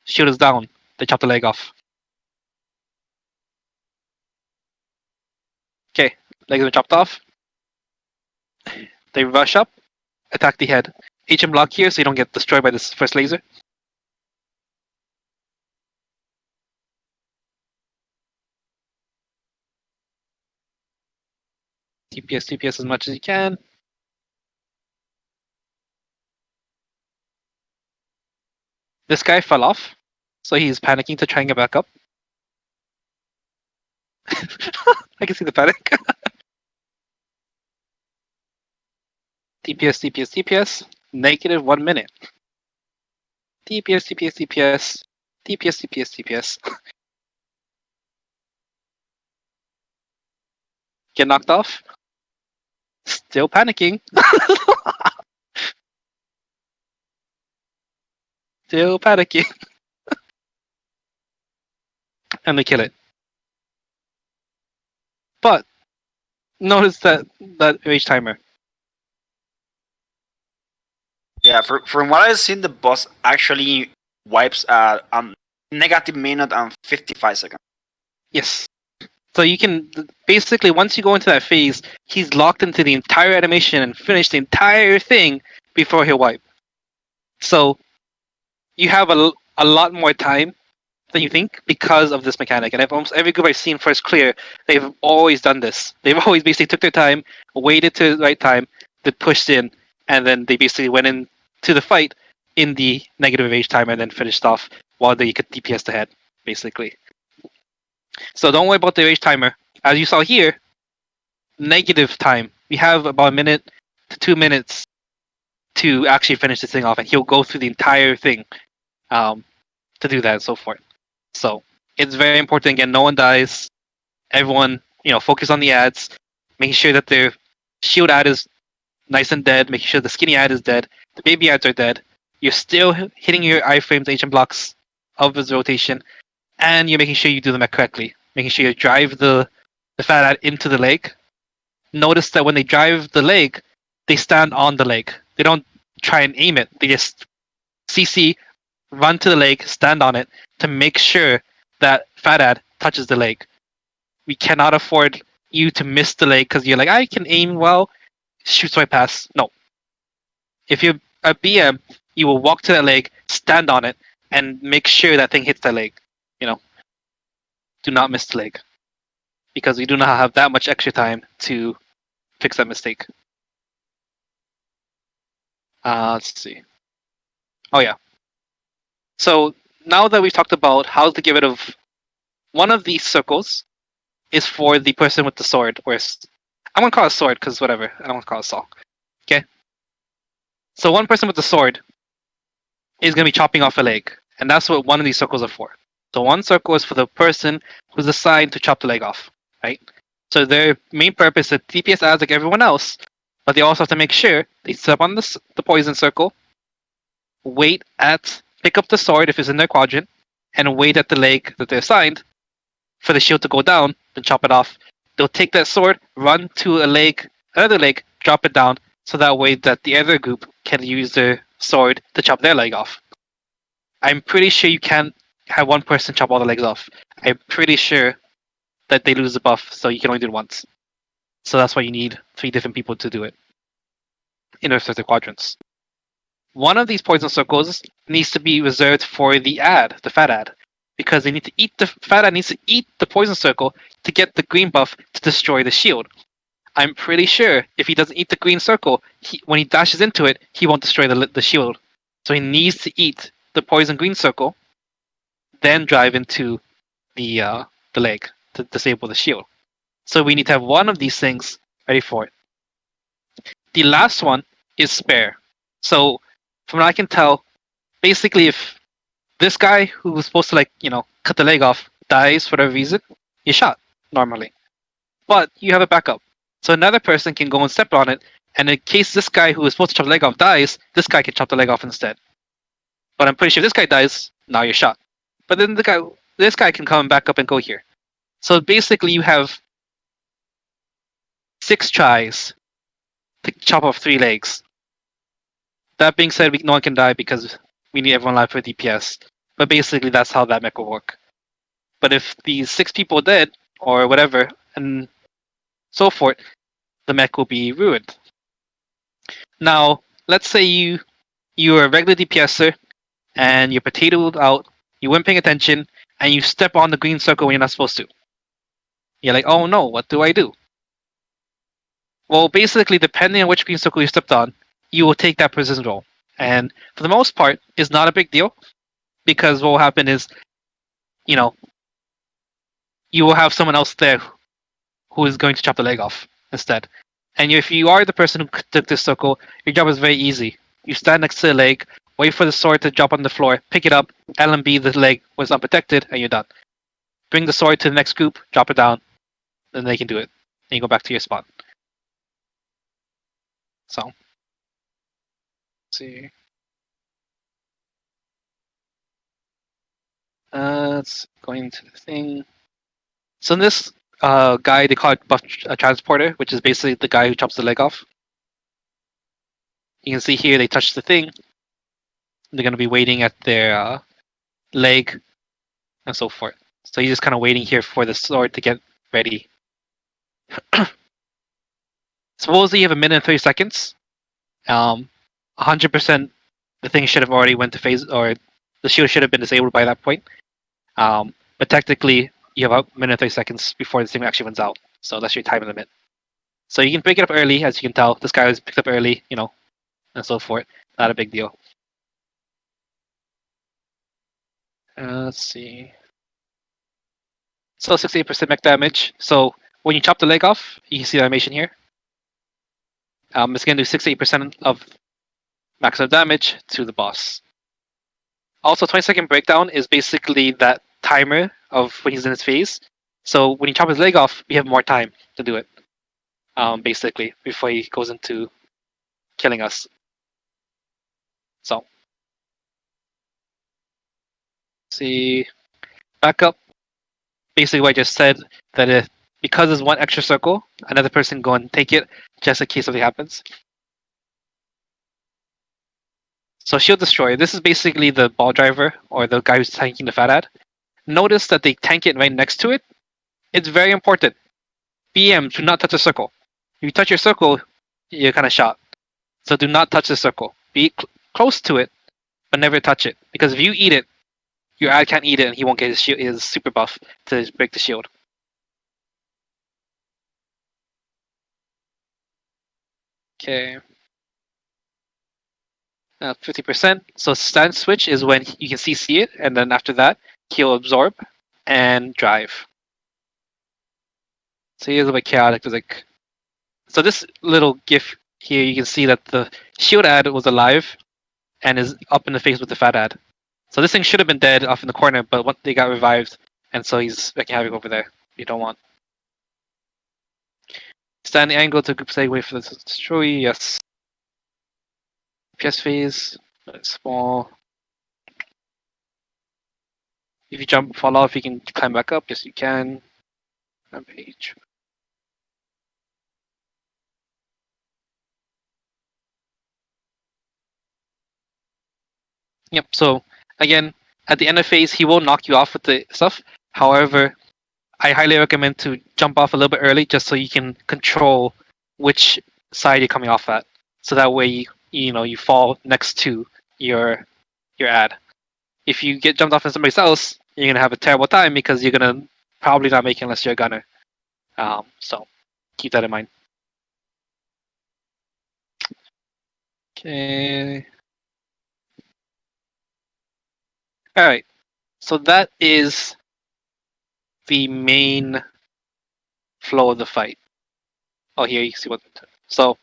Shield is down. They chop the leg off. Okay. Legs are chopped off. They rush up. Attack the head. HM block here so you don't get destroyed by this first laser. TPS as much as you can. This guy fell off, so he's panicking to try and get back up. I can see the panic. TPS. Negative 1 minute. TPS. Get knocked off. Still panicking. Still panicking. And they kill it. But notice that rage timer. Yeah, from what I've seen, the boss actually wipes a negative minute and 55 seconds. Yes. So you can basically, once you go into that phase, he's locked into the entire animation and finish the entire thing before he'll wipe. So you have a lot more time than you think because of this mechanic. And almost every group I've seen first clear, they've always done this. They've always basically took their time, waited to the right time, then pushed in and then they basically went into the fight in the negative rage timer and then finished off while they could DPS the head, basically. So don't worry about the rage timer. As you saw here, negative time. We have about a minute to 2 minutes to actually finish this thing off, and he'll go through the entire thing to do that and so forth. So it's very important. Again, no one dies. Everyone, focus on the ads, making sure that their shield ad is nice and dead, making sure the skinny ad is dead, the baby ads are dead. You're still hitting your iframes, agent blocks of his rotation, and you're making sure you do them correctly. Making sure you drive the fat ad into the leg. Notice that when they drive the leg, they stand on the leg. They don't try and aim it. They just CC, run to the leg, stand on it to make sure that fat ad touches the leg. We cannot afford you to miss the leg because you're like, I can aim well, shoots right past. No. If you're a BM, you will walk to that leg, stand on it, and make sure that thing hits that leg. Do not miss the leg. Because we do not have that much extra time to fix that mistake. Let's see. Oh yeah. So now that we've talked about how to get rid of one of these circles is for the person with the sword, or I'm gonna call it sword because whatever. I don't want to call it saw. Okay. So one person with the sword is gonna be chopping off a leg, and that's what one of these circles are for. So one circle is for the person who's assigned to chop the leg off, right? So their main purpose is DPS ads like everyone else, but they also have to make sure they step on the poison circle, pick up the sword if it's in their quadrant, and wait at the leg that they're assigned for the shield to go down, then chop it off. They'll take that sword, run to another leg, drop it down, so that way that the other group can use their sword to chop their leg off. I'm pretty sure you can't have one person chop all the legs off. I'm pretty sure that they lose the buff, so you can only do it once. So that's why you need 3 different people to do it in respective quadrants. One of these poison circles needs to be reserved for the fat ad, because the fat ad needs to eat the poison circle to get the green buff to destroy the shield. I'm pretty sure if he doesn't eat the green circle, when he dashes into it, he won't destroy the shield. So he needs to eat the poison green circle, then drive into the leg to disable the shield. So we need to have one of these things ready for it. The last one is spare. So from what I can tell, basically if this guy who was supposed to cut the leg off dies for whatever reason, you're shot normally. But you have a backup. So another person can go and step on it, and in case this guy who was supposed to chop the leg off dies, this guy can chop the leg off instead. But I'm pretty sure if this guy dies, now you're shot. But then this guy can come back up and go here. So basically you have 6 tries to chop off 3 legs. That being said, no one can die because we need everyone alive for DPS. But basically that's how that mech will work. But if these 6 people dead, or whatever, and so forth, the mech will be ruined. Now, let's say you're a regular DPSer, and you're potatoed out, you weren't paying attention, and you step on the green circle when you're not supposed to. You're like, oh no, what do I do? Well, basically, depending on which green circle you stepped on, you will take that precision roll. And for the most part, it's not a big deal, because what will happen is, you will have someone else there who is going to chop the leg off instead. And if you are the person who took this circle, your job is very easy. You stand next to the leg, wait for the sword to drop on the floor, pick it up, LMB the leg was unprotected, and you're done. Bring the sword to the next group, drop it down, then they can do it. And you go back to your spot. So, let's see. Let's go into the thing. So in this guy, they call it buff transporter, which is basically the guy who chops the leg off. You can see here they touch the thing. They're going to be waiting at their leg and so forth. So you're just kind of waiting here for the sword to get ready. Supposedly you have a minute and 30 seconds. 100% the thing should have already went to phase, or the shield should have been disabled by that point. But technically, you have a minute and 30 seconds before the thing actually runs out. So that's your time limit. So you can pick it up early, as you can tell. This guy was picked up early, and so forth. Not a big deal. Let's see. So 68% mech damage. So when you chop the leg off, you can see the animation here. It's going to do 68% of maximum damage to the boss. Also, 20-second breakdown is basically that timer of when he's in his phase. So when you chop his leg off, we have more time to do it. Basically, before he goes into killing us. So, see, back up. Basically, what I just said, that if, because there's one extra circle, another person go and take it, just in case something happens. So Shield Destroyer, this is basically the ball driver, or the guy who's tanking the fat ad. Notice that they tank it right next to it. It's very important. BM, do not touch the circle. If you touch your circle, you're kind of shot. So do not touch the circle. Be close to it, but never touch it. Because if you eat it, your ad can't eat it, and he won't get his super buff to break the shield. Okay. 50%. So stand switch is when you can see it, and then after that, he'll absorb and drive. So he is a bit chaotic. Like, so this little GIF here, you can see that the shield ad was alive and is up in the face with the fat ad. So this thing should have been dead off in the corner, but they got revived, and so he's wreaking havoc over there. You don't want. Stand the angle to group segue for the destroy. Yes. PS phase. Small. If you jump, fall off, you can climb back up. Yes, you can. Rampage. Yep. So again, at the end of phase, he will knock you off with the stuff. However, I highly recommend to jump off a little bit early, just so you can control which side you're coming off at. So that way, you fall next to your ad. If you get jumped off on somebody else, you're gonna have a terrible time because you're gonna probably not make it unless you're a gunner. So keep that in mind. Okay. All right. So that is the main flow of the fight. Oh, here you can see what. So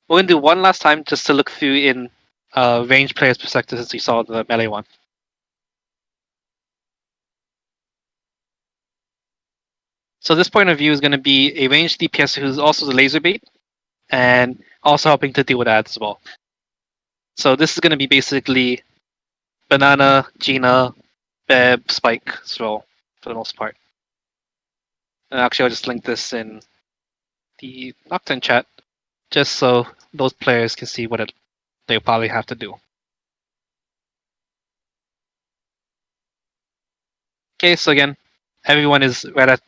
we're gonna do one last time just to look through in ranged player's perspective, since we saw the melee one. So this point of view is going to be a ranged DPS who's also the laser bait, and also helping to deal with ads as well. So this is going to be basically Banana, Gina, Beb, Spike, Stroll, for the most part. And actually, I'll just link this in the Nocturne chat, just so those players can see what they'll probably have to do. Okay, so again, everyone is right at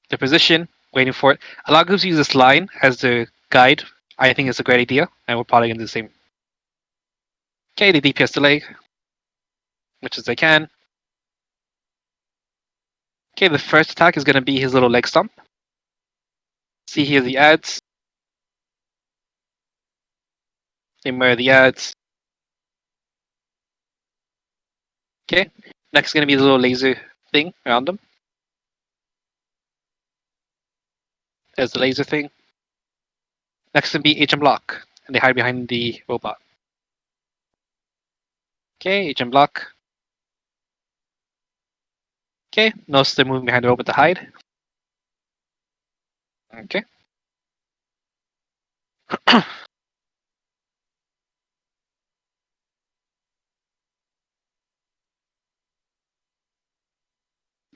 their position, waiting for it. A lot of groups use this line as their guide. I think it's a great idea, and we're probably going to do the same. Okay, the DPS delay, much as they can. Okay, the first attack is going to be his little leg stomp. See here the ads. They mirror the ads. Okay, next is going to be the little laser thing around them. There's the laser thing. Next is going to be HM block, and they hide behind the robot. Okay, HM block. Okay, notice they're moving behind the robot to hide. Okay.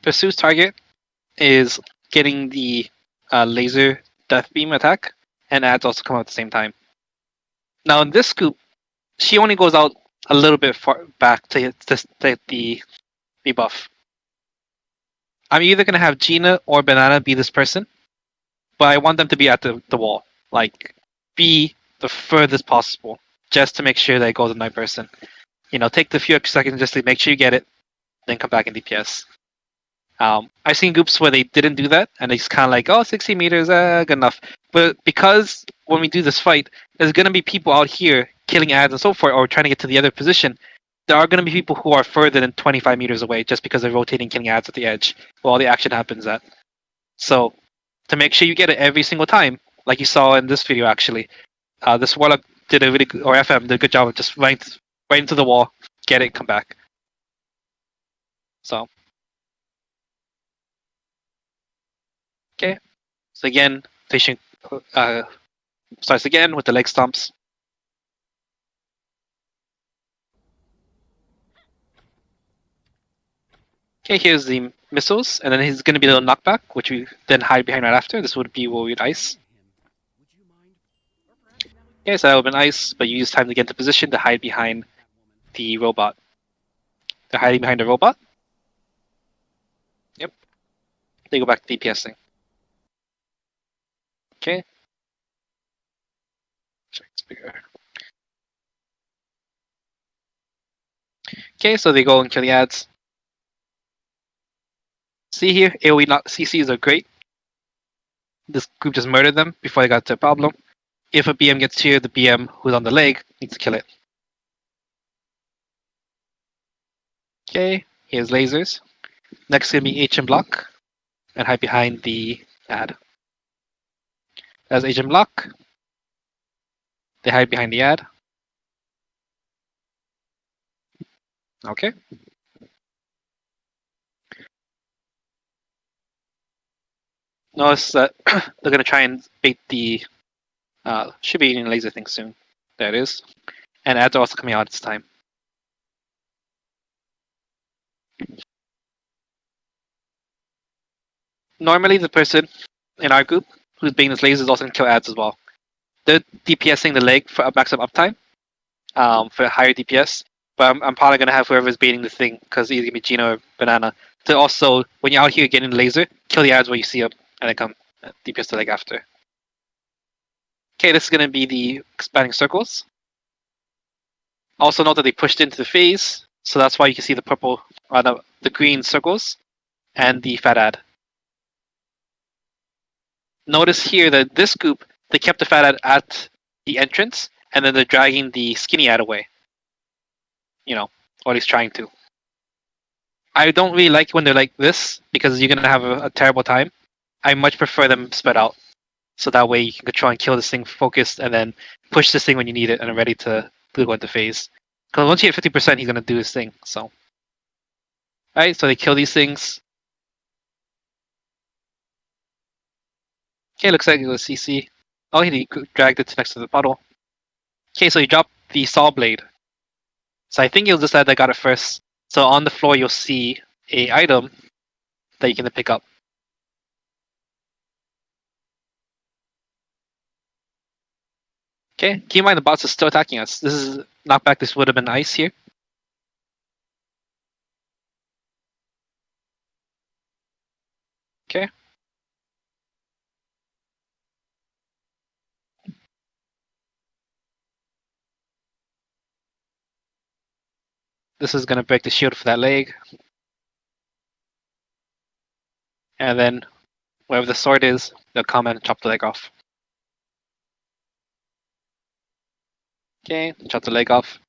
Pursue's target is getting the laser death beam attack, and ads also come out at the same time. Now in this scoop, she only goes out a little bit far back to hit the buff. I'm either going to have Gina or Banana be this person, but I want them to be at the wall. Like, be the furthest possible, just to make sure that it goes in my person. Take the few extra seconds just to make sure you get it, then come back in DPS. I've seen groups where they didn't do that, and it's kind of like, 60 meters, good enough. But because when we do this fight, there's going to be people out here killing ads and so forth, or trying to get to the other position. There are going to be people who are further than 25 meters away just because they're rotating, killing ads at the edge while all the action happens at. So, to make sure you get it every single time, like you saw in this video actually, this Warlock did a really good, or FM did a good job of just right into the wall, get it, come back. So, okay. So again, patient starts again with the leg stomps. Okay, here's the missiles, and then he's going to be a little knockback, which we then hide behind right after. This would be what we'd ice. Okay, so that would have been ice, but you use time to get into position to hide behind the robot. They're hiding behind the robot. Yep. They go back to DPSing. Okay. Check this bigger. Okay, so they go and kill the ads. See here, AoE not CCs are great. This group just murdered them before they got to a problem. If a BM gets here, the BM who's on the leg needs to kill it. Okay, here's lasers. Next is going to be HM block and hide behind the ad. As HM block, they hide behind the ad. Okay. Notice that they're going to try and bait the should be eating laser thing soon. There it is. And ads are also coming out this time. Normally the person in our group who's baiting this laser is also going to kill ads as well. They're DPSing the leg for maximum uptime, for higher DPS. But I'm probably going to have whoever's baiting the thing, because either going to be Gino or Banana, to also, when you're out here getting the laser, kill the ads where you see them, and then come DPS the leg after. Okay, this is going to be the expanding circles. Also note that they pushed into the phase, so that's why you can see the purple, the green circles, and the fat ad. Notice here that this group, they kept the fat ad at the entrance, and then they're dragging the skinny ad away. You know, or at least trying to. I don't really like when they're like this, because you're going to have a terrible time. I much prefer them spread out. So that way you can try and kill this thing focused, and then push this thing when you need it, and are ready to go into phase. Because once you hit 50%, he's going to do his thing. So, alright, so they kill these things. Okay, looks like it was CC. Oh, he dragged it next to the puddle. Okay, so he dropped the saw blade. So I think you'll decide that got it first. So on the floor, you'll see a item that you can pick up. Okay, keep in mind the boss is still attacking us. This is knockback. This would have been ice here. Okay. This is going to break the shield for that leg. And then, wherever the sword is, they'll come and chop the leg off. Okay, chop the leg off.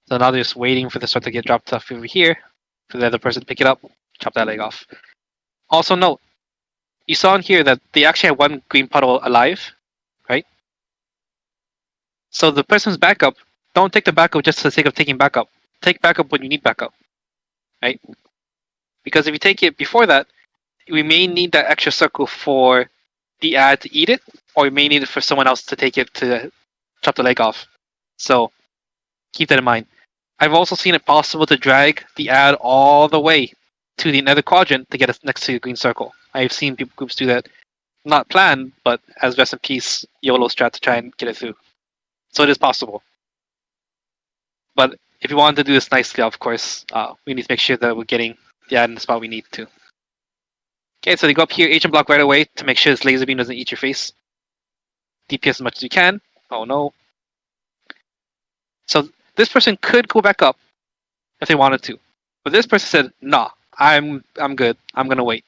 So now they're just waiting for the sword to get dropped off over here, for the other person to pick it up, chop that leg off. Also note, you saw in here that they actually have one green puddle alive, right? So the person's backup, don't take the backup just for the sake of taking backup. Take backup when you need backup, right? Because if you take it before that, we may need that extra circle for the ad to eat it, or we may need it for someone else to take it to chop the leg off. So keep that in mind. I've also seen it possible to drag the ad all the way to the nether quadrant to get us next to the green circle. I've seen groups do that. Not planned, but as rest in peace YOLO strat to try and get it through. So it is possible. But if you want to do this nicely, of course, we need to make sure that we're getting the ad in the spot we need to. Okay, so they go up here, H and block right away to make sure this laser beam doesn't eat your face. DPS as much as you can. Oh no. So this person could go back up if they wanted to. But this person said, nah, I'm good. I'm gonna wait.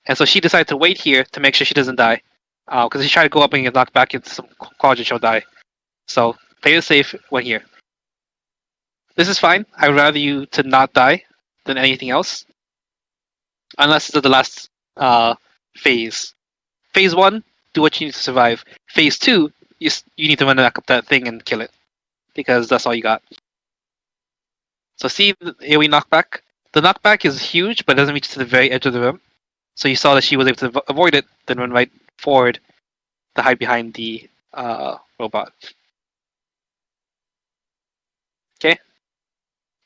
And so she decided to wait here to make sure she doesn't die. Because if you try to go up and get knocked back into some quadrant, you'll die. So play it safe when here. This is fine. I would rather you to not die than anything else. Unless it's the last phase. Phase 1, do what you need to survive. Phase 2, you need to run back up that thing and kill it. Because that's all you got. So see the AoE knockback? The knockback is huge, but it doesn't reach to the very edge of the room. So you saw that she was able to avoid it, then run right forward to hide behind the robot. Okay.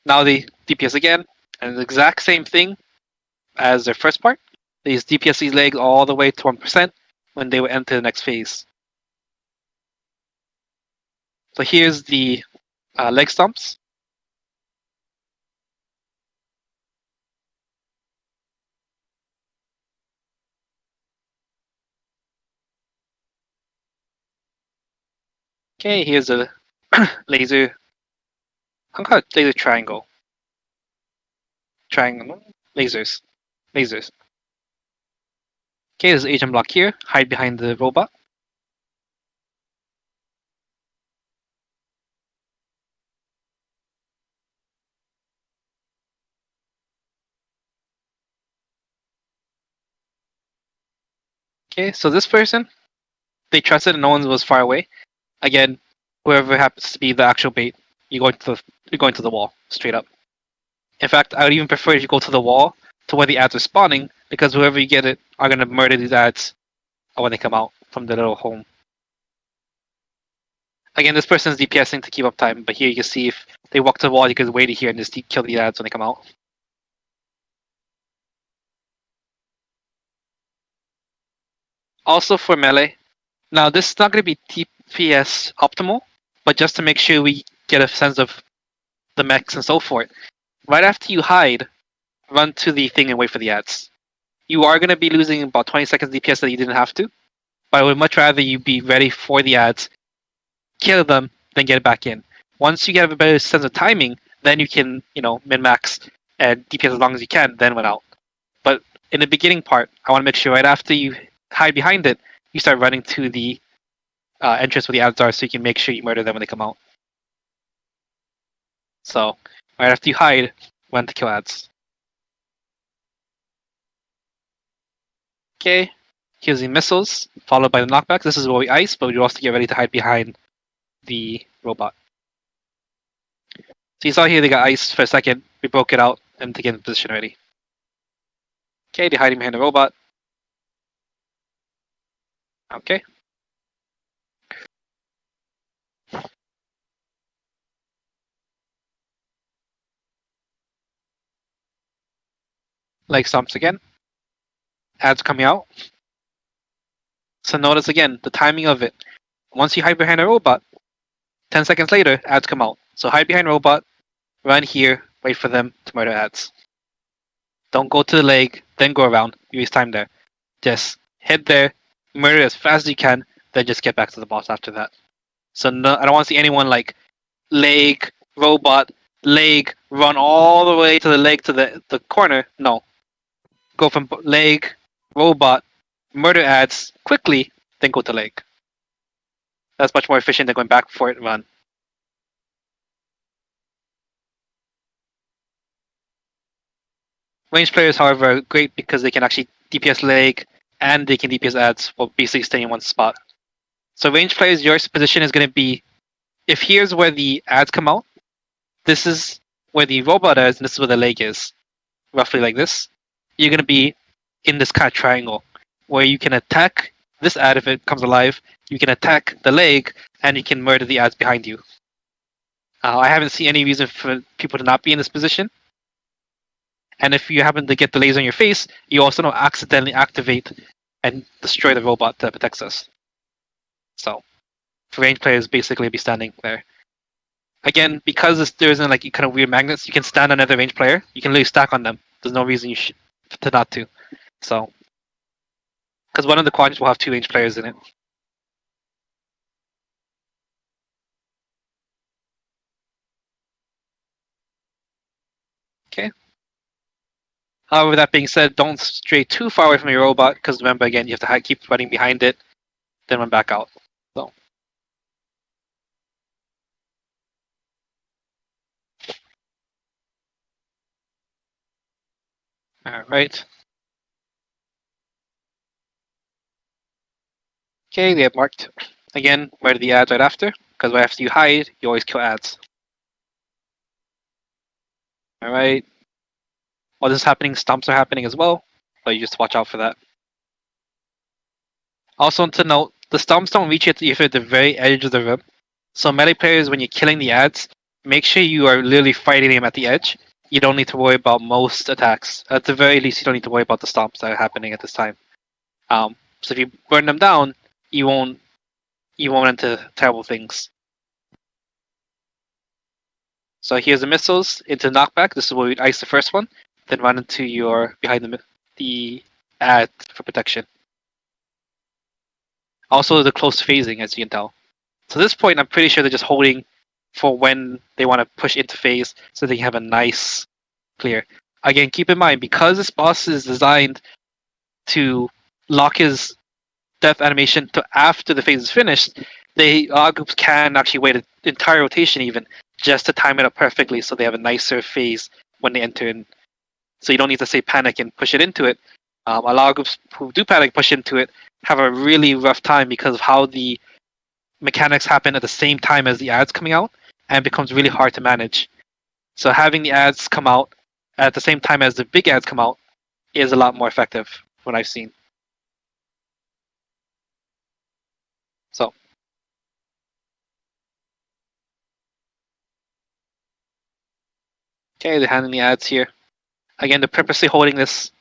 Now they DPS again, and the exact same thing as their first part. They use DPS these legs all the way to 1% when they will enter the next phase. So here's the leg stomps. Okay, here's a laser. I'm called laser triangle. Triangle. Lasers. Lasers. Okay, there's agent block here. Hide behind the robot. Okay, so this person, they trusted and no one was far away. Again, whoever happens to be the actual bait, you're going to the wall, straight up. In fact, I would even prefer if you go to the wall to where the ads are spawning, because whoever you get it are going to murder these ads when they come out from the little home. Again, this person's DPSing to keep up time, but here you can see if they walk to the wall, you can wait here and just kill the ads when they come out. Also for melee, now this is not going to be TPS optimal, but just to make sure we get a sense of the mechs and so forth. Right after you hide, run to the thing and wait for the ads. You are going to be losing about 20 seconds DPS that you didn't have to, but I would much rather you be ready for the ads, kill them, then get it back in. Once you get a better sense of timing, then you can, min-max and DPS as long as you can, then went out. But in the beginning part, I want to make sure right after you hide behind it, you start running to the entrance where the ads are so you can make sure you murder them when they come out. So, right after you hide, run to kill ads. Okay, here's the missiles, followed by the knockbacks. This is where we ice, but we also get ready to hide behind the robot. So you saw here they got ice for a second, we broke it out, and to get in position ready. Okay, they're hiding behind the robot. Okay. Leg stomps again. Ads coming out. So notice again, the timing of it. Once you hide behind a robot, 10 seconds later, ads come out. So hide behind robot, run here, wait for them to murder ads. Don't go to the leg, then go around. You waste time there. Just head there, murder as fast as you can, then just get back to the boss after that. So no, I don't want to see anyone like leg, robot, leg, run all the way to the leg to the corner. No. Go from leg, robot, murder ads quickly, then go to leg. That's much more efficient than going back for it and run. Range players, however, are great because they can actually DPS leg and they can DPS ads while basically staying in one spot. So range players, your position is going to be, if here's where the ads come out, this is where the robot is, and this is where the leg is. Roughly like this. You're going to be in this kind of triangle where you can attack this ad if it comes alive, you can attack the leg, and you can murder the ads behind you. I haven't seen any reason for people to not be in this position. And if you happen to get the laser in your face, you also don't accidentally activate and destroy the robot that protects us. So, for range players, basically be standing there. Again, because there isn't like kind of weird magnets, you can stand on another range player. You can literally stack on them. There's no reason to not to. So, because one of the quadrants will have 2 range players in it. Okay. However, that being said, don't stray too far away from your robot, because remember, again, you have to keep running behind it then went back out. So. Alright. Okay, they have marked. Again, where are the ads right after? Because right after you hide, you always kill ads. Alright. While this is happening, stumps are happening as well, but you just watch out for that. Also to note, the stumps don't reach it if you're at the very edge of the room. So melee players, when you're killing the ads, make sure you are literally fighting them at the edge. You don't need to worry about most attacks. At the very least, you don't need to worry about the stomps that are happening at this time. So if you burn them down, you won't run into terrible things. So here's the missiles into knockback. This is where we ice the first one, then run into your behind the ad for protection. Also the close phasing, as you can tell. So at this point, I'm pretty sure they're just holding for when they want to push into phase so they can have a nice clear. Again, keep in mind, because this boss is designed to lock his death animation to after the phase is finished, a lot of groups can actually wait an entire rotation even just to time it up perfectly so they have a nicer phase when they enter in. So you don't need to say panic and push it into it. A lot of groups who do panic push into it have a really rough time because of how the mechanics happen at the same time as the ads coming out, and it becomes really hard to manage. So having the ads come out at the same time as the big ads come out is a lot more effective from what I've seen. So okay, they're handing the ads here. Again, they're purposely holding this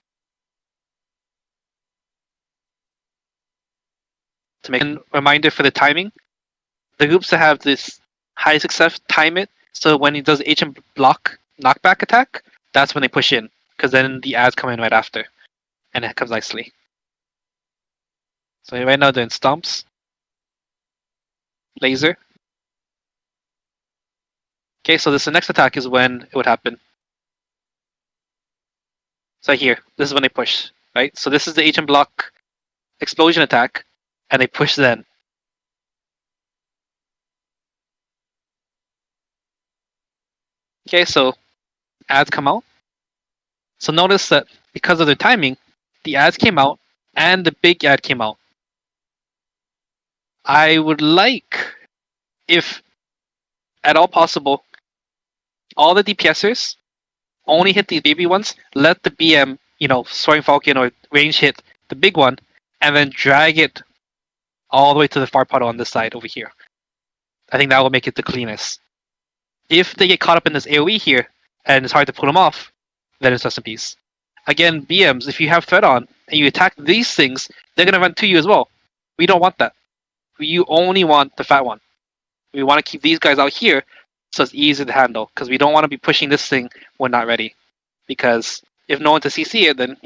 to make a reminder for the timing. The groups that have this high success time it, so when he does H and block knockback attack, that's when they push in, because then the ads come in right after, and it comes nicely. So right now they're in stomps, laser. Okay, so the next attack is when it would happen. So here, this is when they push, right? So this is the H and block explosion attack, and they push then. Okay, so ads come out. So notice that because of their timing, the ads came out and the big ad came out. I would like, if at all possible, all the DPSers only hit the baby ones. Let the BM, Soaring Falcon or range hit the big one, and then drag it all the way to the far puddle on this side over here. I think that will make it the cleanest. If they get caught up in this AoE here, and it's hard to pull them off, then it's rest in peace. Again, BMs, if you have threat on, and you attack these things, they're going to run to you as well. We don't want that. You only want the fat one. We want to keep these guys out here so it's easy to handle, because we don't want to be pushing this thing when not ready. Because if no one to CC it, then,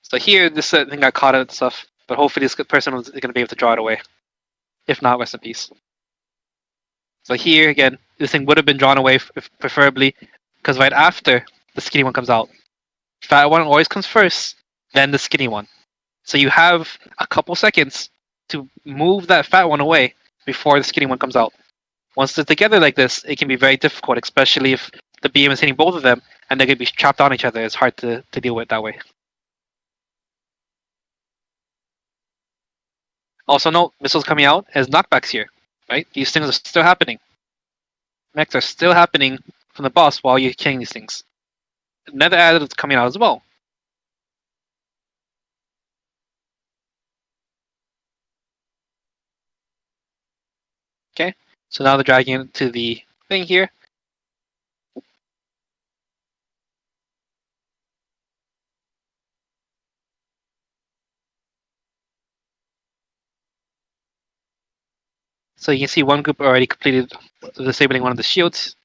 So here, this thing got caught in stuff, but hopefully this person is going to be able to draw it away. If not, rest in peace. So here, again, this thing would have been drawn away, preferably, because right after, the skinny one comes out. Fat one always comes first, then the skinny one. So you have a couple seconds to move that fat one away before the skinny one comes out. Once they're together like this, it can be very difficult, especially if the BM is hitting both of them and they're going to be trapped on each other. It's hard to deal with that way. Also note, missiles coming out as knockbacks here, right? These things are still happening. Mechs are still happening from the boss while you're killing these things. Another ad is coming out as well. Okay, so now they're dragging it to the thing here. So you can see one group already completed disabling one of the shields.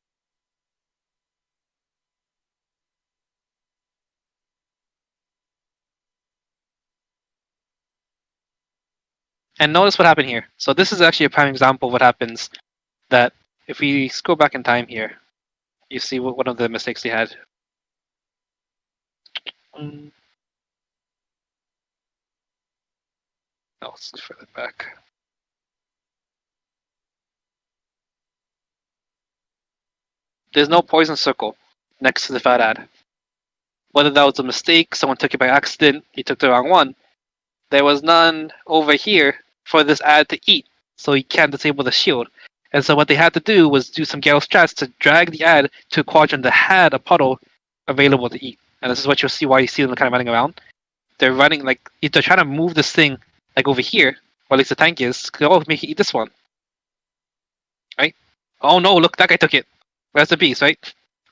And notice what happened here. So this is actually a prime example of what happens that if we scroll back in time here, you see what one of the mistakes they had. No, it's further back. There's no poison circle next to the fat ad. Whether that was a mistake, someone took it by accident, you took the wrong one. There was none over here for this ad to eat, so you can't disable the shield. And so what they had to do was do some Gale strats to drag the ad to a quadrant that had a puddle available to eat. And this is what you'll see why you see them kind of running around. They're running like they're trying to move this thing like over here, or at least the tank is. Oh, make it eat this one, right? Oh no, look, that guy took it. Rest in peace, right?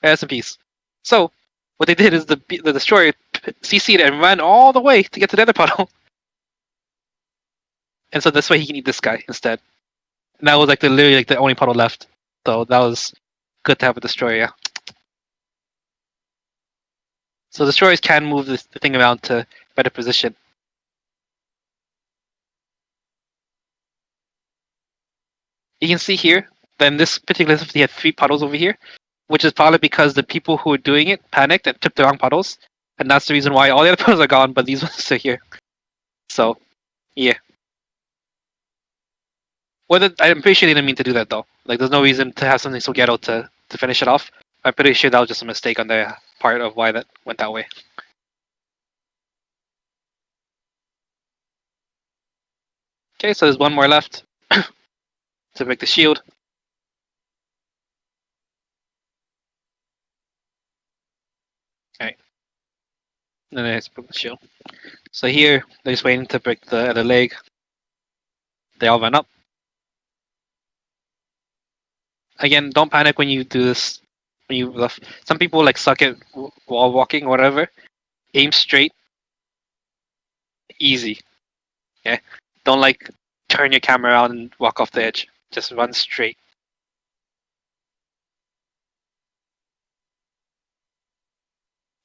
Rest in peace. So what they did is the destroyer CC'd and ran all the way to get to the other puddle. And so this way he can eat this guy instead. And that was like literally like the only puddle left. So that was good to have a destroyer, yeah. So destroyers can move the thing around to better position. You can see here, then this particular he had 3 puddles over here, which is probably because the people who were doing it panicked and took the wrong puddles. And that's the reason why all the other puddles are gone, but these ones are here. So, yeah. I'm pretty sure they didn't mean to do that though. Like, there's no reason to have something so ghetto to finish it off. I'm pretty sure that was just a mistake on their part of why that went that way. Okay, so there's one more left to break the shield. Okay. And then it's broke the shield. So here, they're just waiting to break the other leg. They all run up. Again, don't panic when you do this. When you some people like suck at wall walking or whatever. Aim straight. Easy. Okay. Don't like turn your camera around and walk off the edge. Just run straight.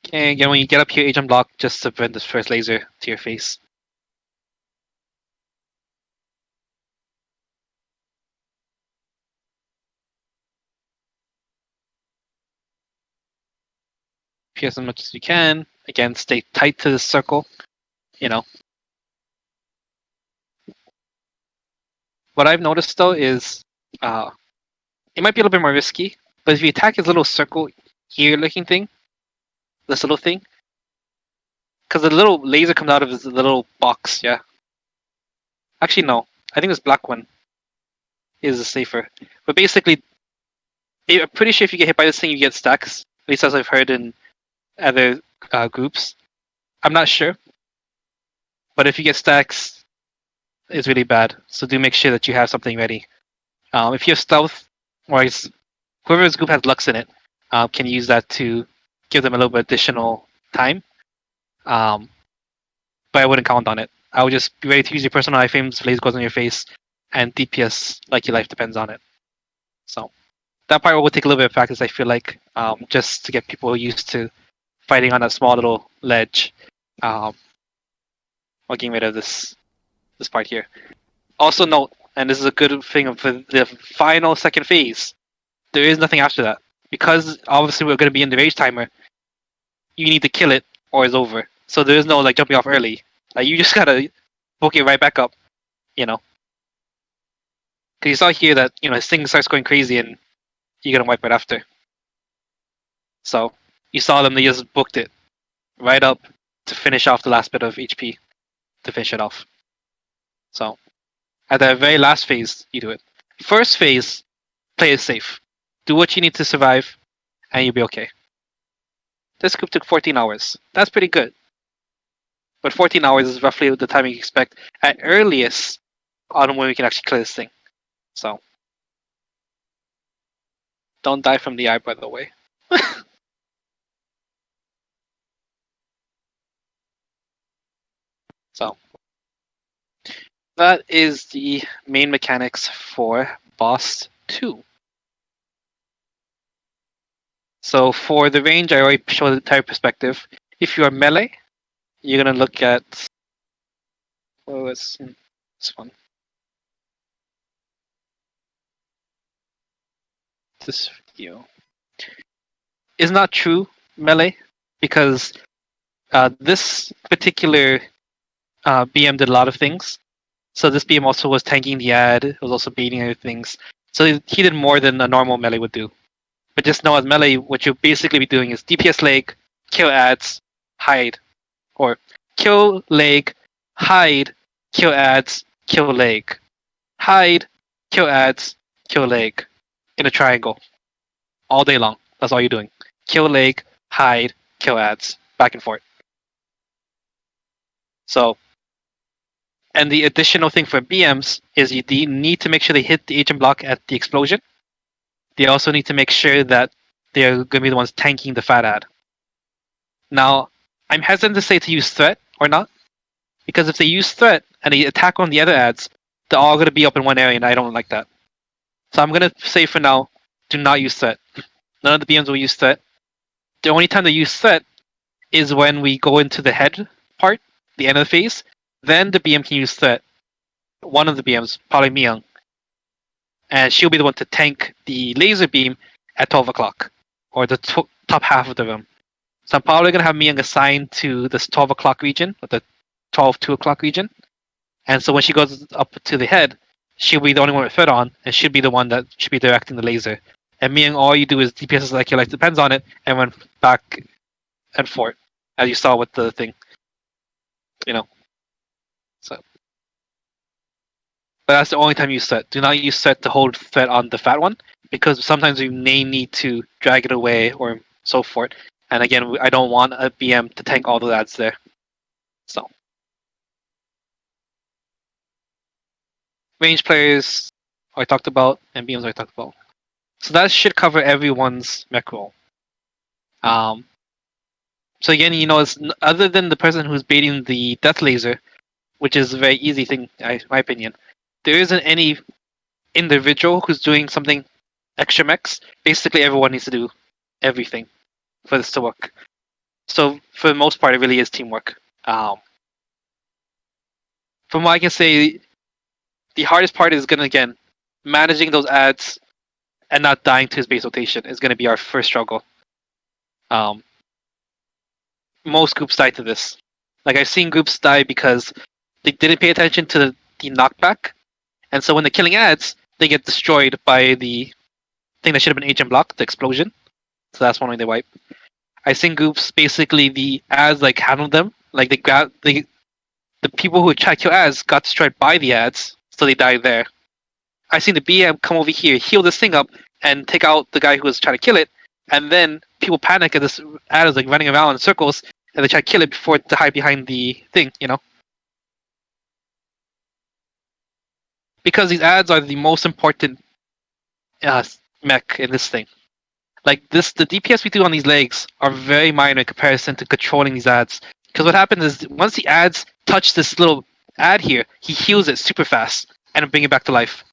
Okay, again, when you get up here, agent block just to prevent this first laser to your face. Pierce as much as you can. Again, stay tight to the circle. You know. What I've noticed though is it might be a little bit more risky, but if you attack his little circle here looking thing, this little thing, because the little laser comes out of his little box, yeah. Actually, no. I think this black one is safer. But basically, I'm pretty sure if you get hit by this thing, you get stacks. At least as I've heard in other groups. I'm not sure. But if you get stacks, it's really bad. So do make sure that you have something ready. If you have stealth, or whoever's group has Lux in it, can use that to give them a little bit additional time. But I wouldn't count on it. I would just be ready to use your personal iframes, laser goes on your face, and DPS like your life depends on it. So that part will take a little bit of practice, I feel like, just to get people used to fighting on that small little ledge. While getting rid of this part here. Also note, and this is a good thing for the final second phase, there is nothing after that. Because obviously we're going to be in the rage timer, you need to kill it or it's over. So there is no like jumping off early. Like you just gotta poke it right back up, you know. Because you saw here that, you know, his thing starts going crazy and you're gonna wipe it after. So you saw them, they just booked it right up to finish off the last bit of HP to finish it off. So at the very last phase, you do it. First phase, play it safe. Do what you need to survive, and you'll be okay. This group took 14 hours. That's pretty good. But 14 hours is roughly the time you expect at earliest on when we can actually clear this thing. So don't die from the eye, by the way. So that is the main mechanics for boss 2. So for the range, I already showed the entire perspective. If you are melee, you're gonna look at this one. This video is not true melee because This particular BM did a lot of things. So this BM also was tanking the ad. It was also baiting other things. So he did more than a normal melee would do. But just know as melee, what you'll basically be doing is DPS leg, kill ads, hide. Or kill leg, hide, kill ads, kill leg. Hide, kill ads, kill leg. In a triangle. All day long. That's all you're doing. Kill leg, hide, kill ads. Back and forth. So, and the additional thing for BMs is you need to make sure they hit the agent block at the explosion. They also need to make sure that they're going to be the ones tanking the fat ad. Now, I'm hesitant to say to use threat or not, because if they use threat and they attack on the other ads, they're all going to be up in one area, and I don't like that. So I'm going to say for now, do not use threat. None of the BMs will use threat. The only time they use threat is when we go into the head part, the end of the phase. Then the BM can use threat. One of the BMs, probably Myung. And she'll be the one to tank the laser beam at 12 o'clock, or the top half of the room. So I'm probably going to have Myung assigned to this 12 o'clock region, or the 2 o'clock region. And so when she goes up to the head, she'll be the only one with threat on, and she'll be the one that should be directing the laser. And Myung, all you do is DPS like your life depends on it, and run back and forth, as you saw with the thing. So, but that's the only time you use threat. Do not use threat to hold threat on the fat one, because sometimes you may need to drag it away or so forth. And again, I don't want a BM to tank all the ads there. So, range players I talked about, and BMs I talked about. So that should cover everyone's mech roll. So again, it's other than the person who's baiting the death laser, which is a very easy thing, in my opinion. There isn't any individual who's doing something extra mechs. Basically, everyone needs to do everything for this to work. So for the most part, it really is teamwork. From what I can say, the hardest part is again, managing those ads and not dying to his base rotation is going to be our first struggle. Most groups die to this. Like, I've seen groups die because they didn't pay attention to the knockback, and so when they're killing ads, they get destroyed by the thing that should have been agent block, the explosion. So that's one way they wipe. I've seen groups basically the ads handled them. Like the people who tried to kill ads got destroyed by the ads, so they died there. I've seen the BM come over here, heal this thing up, and take out the guy who was trying to kill it, and then people panic at this ad is running around in circles, and they try to kill it before to hide behind the thing, Because these ads are the most important mech in this thing. Like the DPS we do on these legs are very minor in comparison to controlling these ads. Because what happens is once the ads touch this little ad here, he heals it super fast and bring it back to life.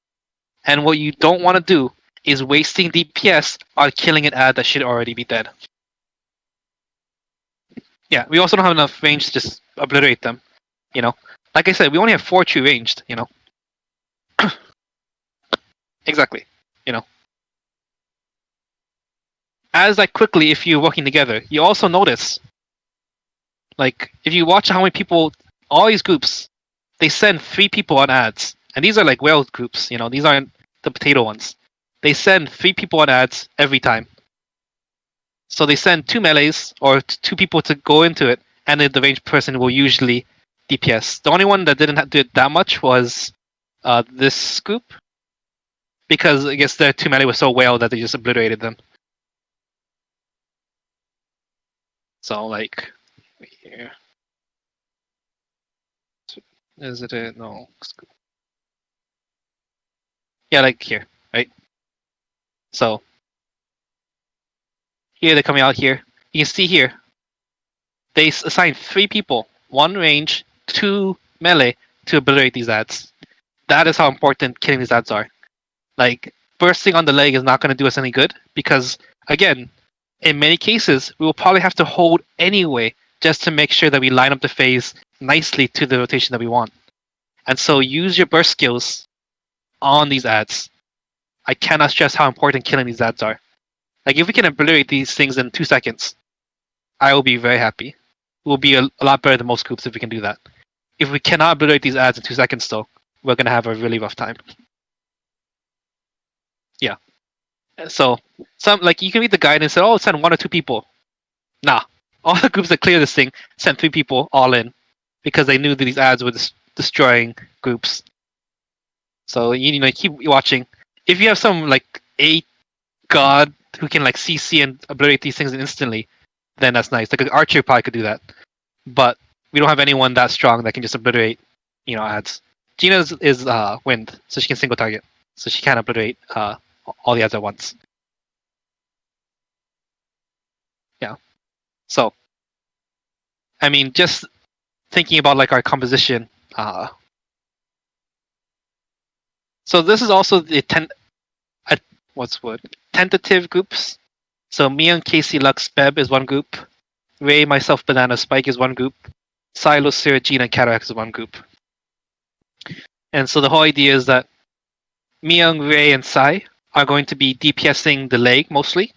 And what you don't want to do is wasting DPS on killing an ad that should already be dead. Yeah, we also don't have enough range to just obliterate them. Like I said, we only have 4 true ranged. Exactly. As quickly, if you're working together, you also notice, if you watch how many people, all these groups, they send 3 people on ads. And these are whale groups, these aren't the potato ones. They send 3 people on ads every time. So they send 2 melees, or 2 people to go into it, and then the ranged person will usually DPS. The only one that didn't do it that much was this group, because I guess their 2 melee was so whale that they just obliterated them. So here. Is it a no? Yeah, here, right? So here they're coming out here. You can see here they assign 3 people, 1 range, 2 melee to obliterate these ads. That is how important killing these ads are. Bursting on the leg is not going to do us any good because, again, in many cases, we will probably have to hold anyway just to make sure that we line up the phase nicely to the rotation that we want. And so use your burst skills on these ads. I cannot stress how important killing these ads are. If we can obliterate these things in 2 seconds, I will be very happy. we'll be a lot better than most groups if we can do that. If we cannot obliterate these ads in 2 seconds, though, we're gonna have a really rough time. Yeah. So some like you can read the guide and say, "Oh, send 1 or 2 people." Nah, all the groups that clear this thing sent 3 people all in because they knew that these ads were destroying groups. So you know, keep watching. If you have some like a god who can like CC and obliterate these things instantly, then that's nice. Like an archer probably could do that, but we don't have anyone that strong that can just obliterate, ads. Gina is wind, so she can single target, so she can't obliterate all the ads at once. Yeah. So, I mean, just thinking about like our composition. So this is also the tentative groups. So me and Casey, Lux, Beb is one group. Ray, myself, Banana, Spike is one group. Silo, Syrah, Gina, and Cataract is one group. And so the whole idea is that Myung, Ray, and Sai are going to be DPSing the leg mostly,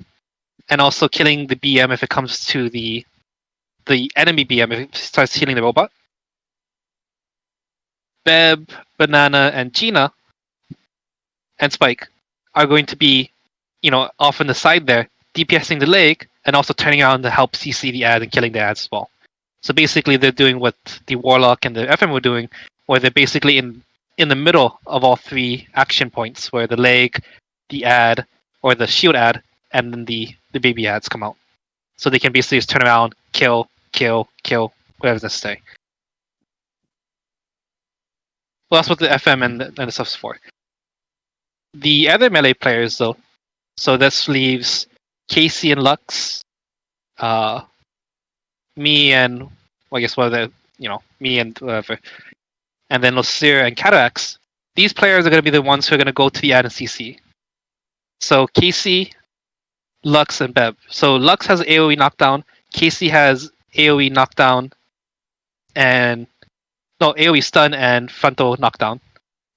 and also killing the BM if it comes to the enemy BM if it starts healing the robot. Beb, Banana, and Gina, and Spike are going to be, off on the side there, DPSing the leg, and also turning around to help CC the ad and killing the ads as well. So basically, they're doing what the Warlock and the FM were doing, where they're basically in the middle of all 3 action points, where the leg, the ad, or the shield ad, and then the baby ads come out. So they can basically just turn around, kill, whatever's necessary. Well, that's what the FM and the stuff's for. The other melee players, though, so this leaves Casey and Lux, me and, well, I guess me and whatever, and then Losir and Cataracts. These players are going to be the ones who are going to go to the ad and CC. So Casey, Lux, and Beb. So Lux has AoE knockdown, Casey has AoE knockdown, AoE stun and frontal knockdown,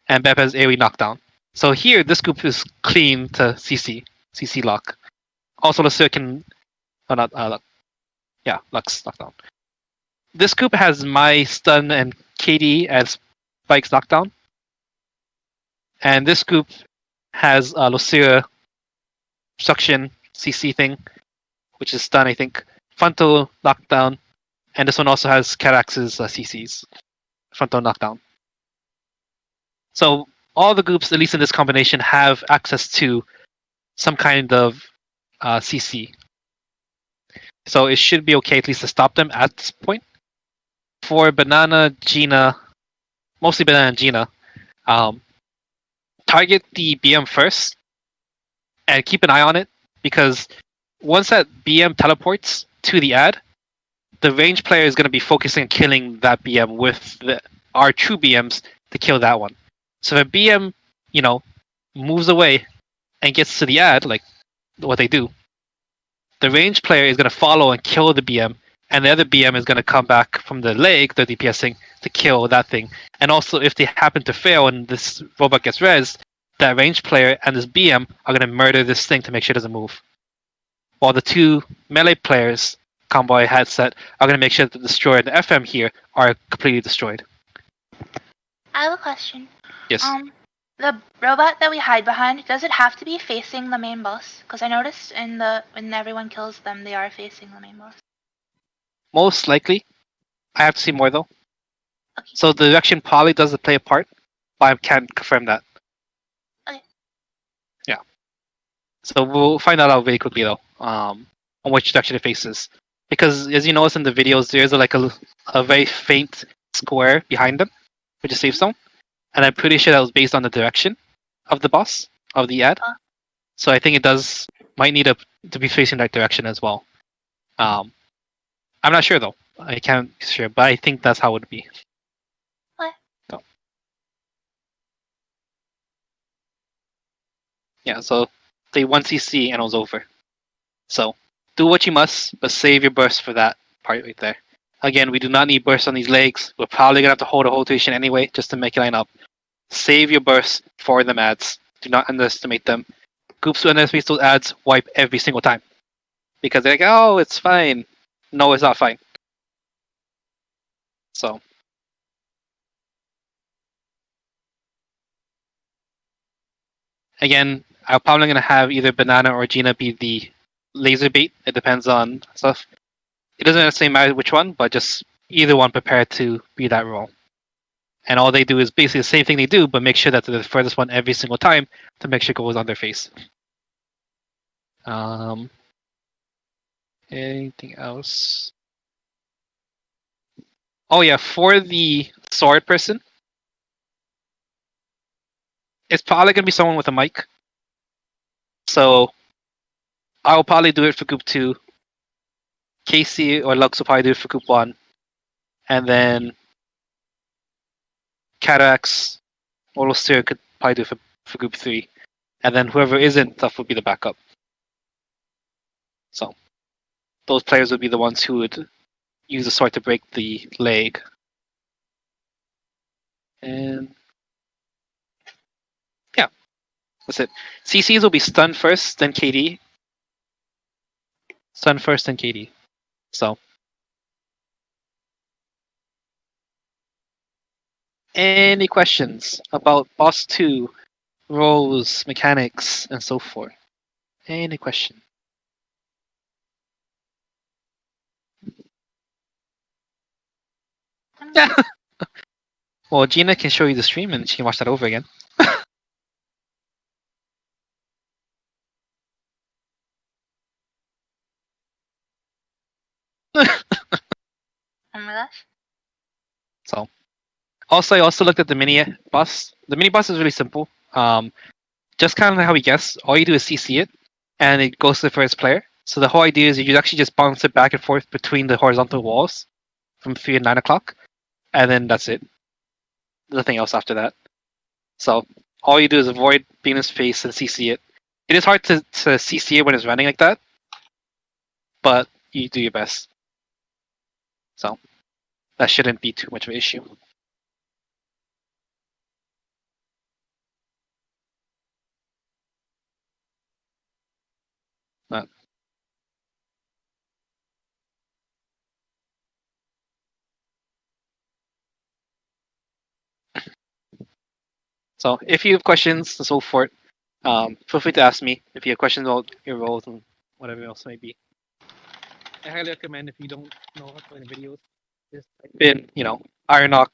and Beb has AoE knockdown. So here, this group is clean to CC lock. Also, Losir can, Lux knockdown. This group has my stun and KD as Spike's knockdown. And this group has Losir suction CC thing, which is stun, I think. Frontal knockdown. And this one also has Carax's CCs. Frontal knockdown. So all the groups, at least in this combination, have access to some kind of CC. So it should be okay at least to stop them at this point. For Banana, Gina, mostly Banana and Gina, target the BM first and keep an eye on it, because once that BM teleports to the ad, the range player is going to be focusing on killing that BM with our true BMs to kill that one. So if a BM, moves away and gets to the ad, like what they do, the range player is going to follow and kill the BM, and the other BM is going to come back from the leg, the DPSing, to kill that thing. And also, if they happen to fail and this robot gets rezzed, that range player and this BM are going to murder this thing to make sure it doesn't move. While the 2 melee players, Convoy, Headset, are going to make sure that the Destroyer and the FM here are completely destroyed. I have a question. Yes. The robot that we hide behind, does it have to be facing the main boss? Because I noticed when everyone kills them, they are facing the main boss. Most likely. I have to see more, though. Okay. So the direction probably does play a part, but I can't confirm that. Okay. Yeah. So we'll find that out very quickly, though, on which direction it faces. Because, as you notice in the videos, there's a very faint square behind them, which is safe zone. And I'm pretty sure that was based on the direction of the boss, of the ad. So I think it might need to be facing that direction as well. I'm not sure, though. I can't be sure, but I think that's how it would be. What? So. Yeah, so they 1cc and it was over. So do what you must, but save your burst for that part right there. Again, we do not need burst on these legs. We're probably going to have to hold a rotation anyway, just to make it line up. Save your burst for them ads. Do not underestimate them. Groups who underestimate those ads wipe every single time. Because they're like, oh, it's fine. No, it's not fine. So again, I'm probably gonna have either Banana or Gina be the laser bait. It depends on stuff. It doesn't necessarily matter which one, but just either one prepared to be that role. And all they do is basically the same thing they do, but make sure that they're the furthest one every single time to make sure it goes on their face. Anything else? Oh yeah, for the sword person, it's probably gonna be someone with a mic. So I'll probably do it for group 2. Casey or Lux will probably do it for group 1. And then Carax or Luster could probably do it for group 3. And then whoever isn't, stuff would be the backup. So those players would be the ones who would use the sword to break the leg. And yeah, that's it. CCs will be stun first, then KD. Stun first, then KD. So any questions about boss 2, roles, mechanics, and so forth? Any question? Yeah. Well, Gina can show you the stream and she can watch that over again. Oh my gosh. So, also, I also looked at the mini boss. The mini boss is really simple. Just kind of how we guess. All you do is CC it, and it goes to the first player. So the whole idea is you actually just bounce it back and forth between the horizontal walls from 3 and 9 o'clock, and then that's it. Nothing else after that. So all you do is avoid being in his face and CC it. It is hard to CC it when it's running like that, but you do your best. So that shouldn't be too much of an issue. But so if you have questions and so forth, feel free to ask me if you have questions about your roles and whatever else may be. I highly recommend if you don't know how to play the videos, just type in, Ironhawk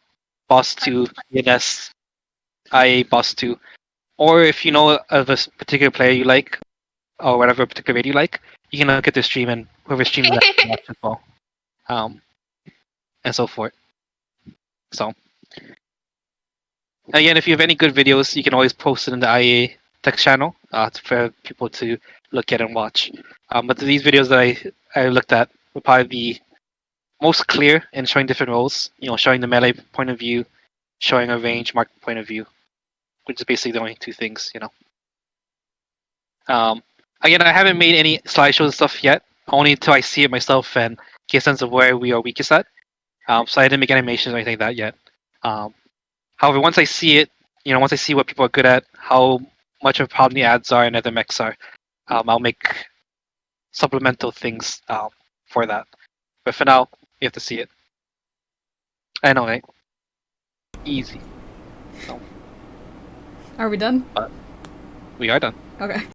Boss 2, ENS, IA Boss 2. Or if you know of a particular player you like, or whatever particular video you like, you can look at the stream and whoever streams that can watch as well. And so forth. So again, if you have any good videos, you can always post it in the IA text channel for people to look at and watch. But these videos that I looked at will probably be most clear in showing different roles. Showing the melee point of view, showing a range mark point of view, which is basically the only two things. Again, I haven't made any slideshows and stuff yet, only until I see it myself and get a sense of where we are weakest at. So I didn't make animations or anything like that yet. However, once I see it, once I see what people are good at, how much of a problem the ads are and other mechs are, I'll make supplemental things for that. But for now, you have to see it. I know, right? Easy. Are we done? We are done. Okay.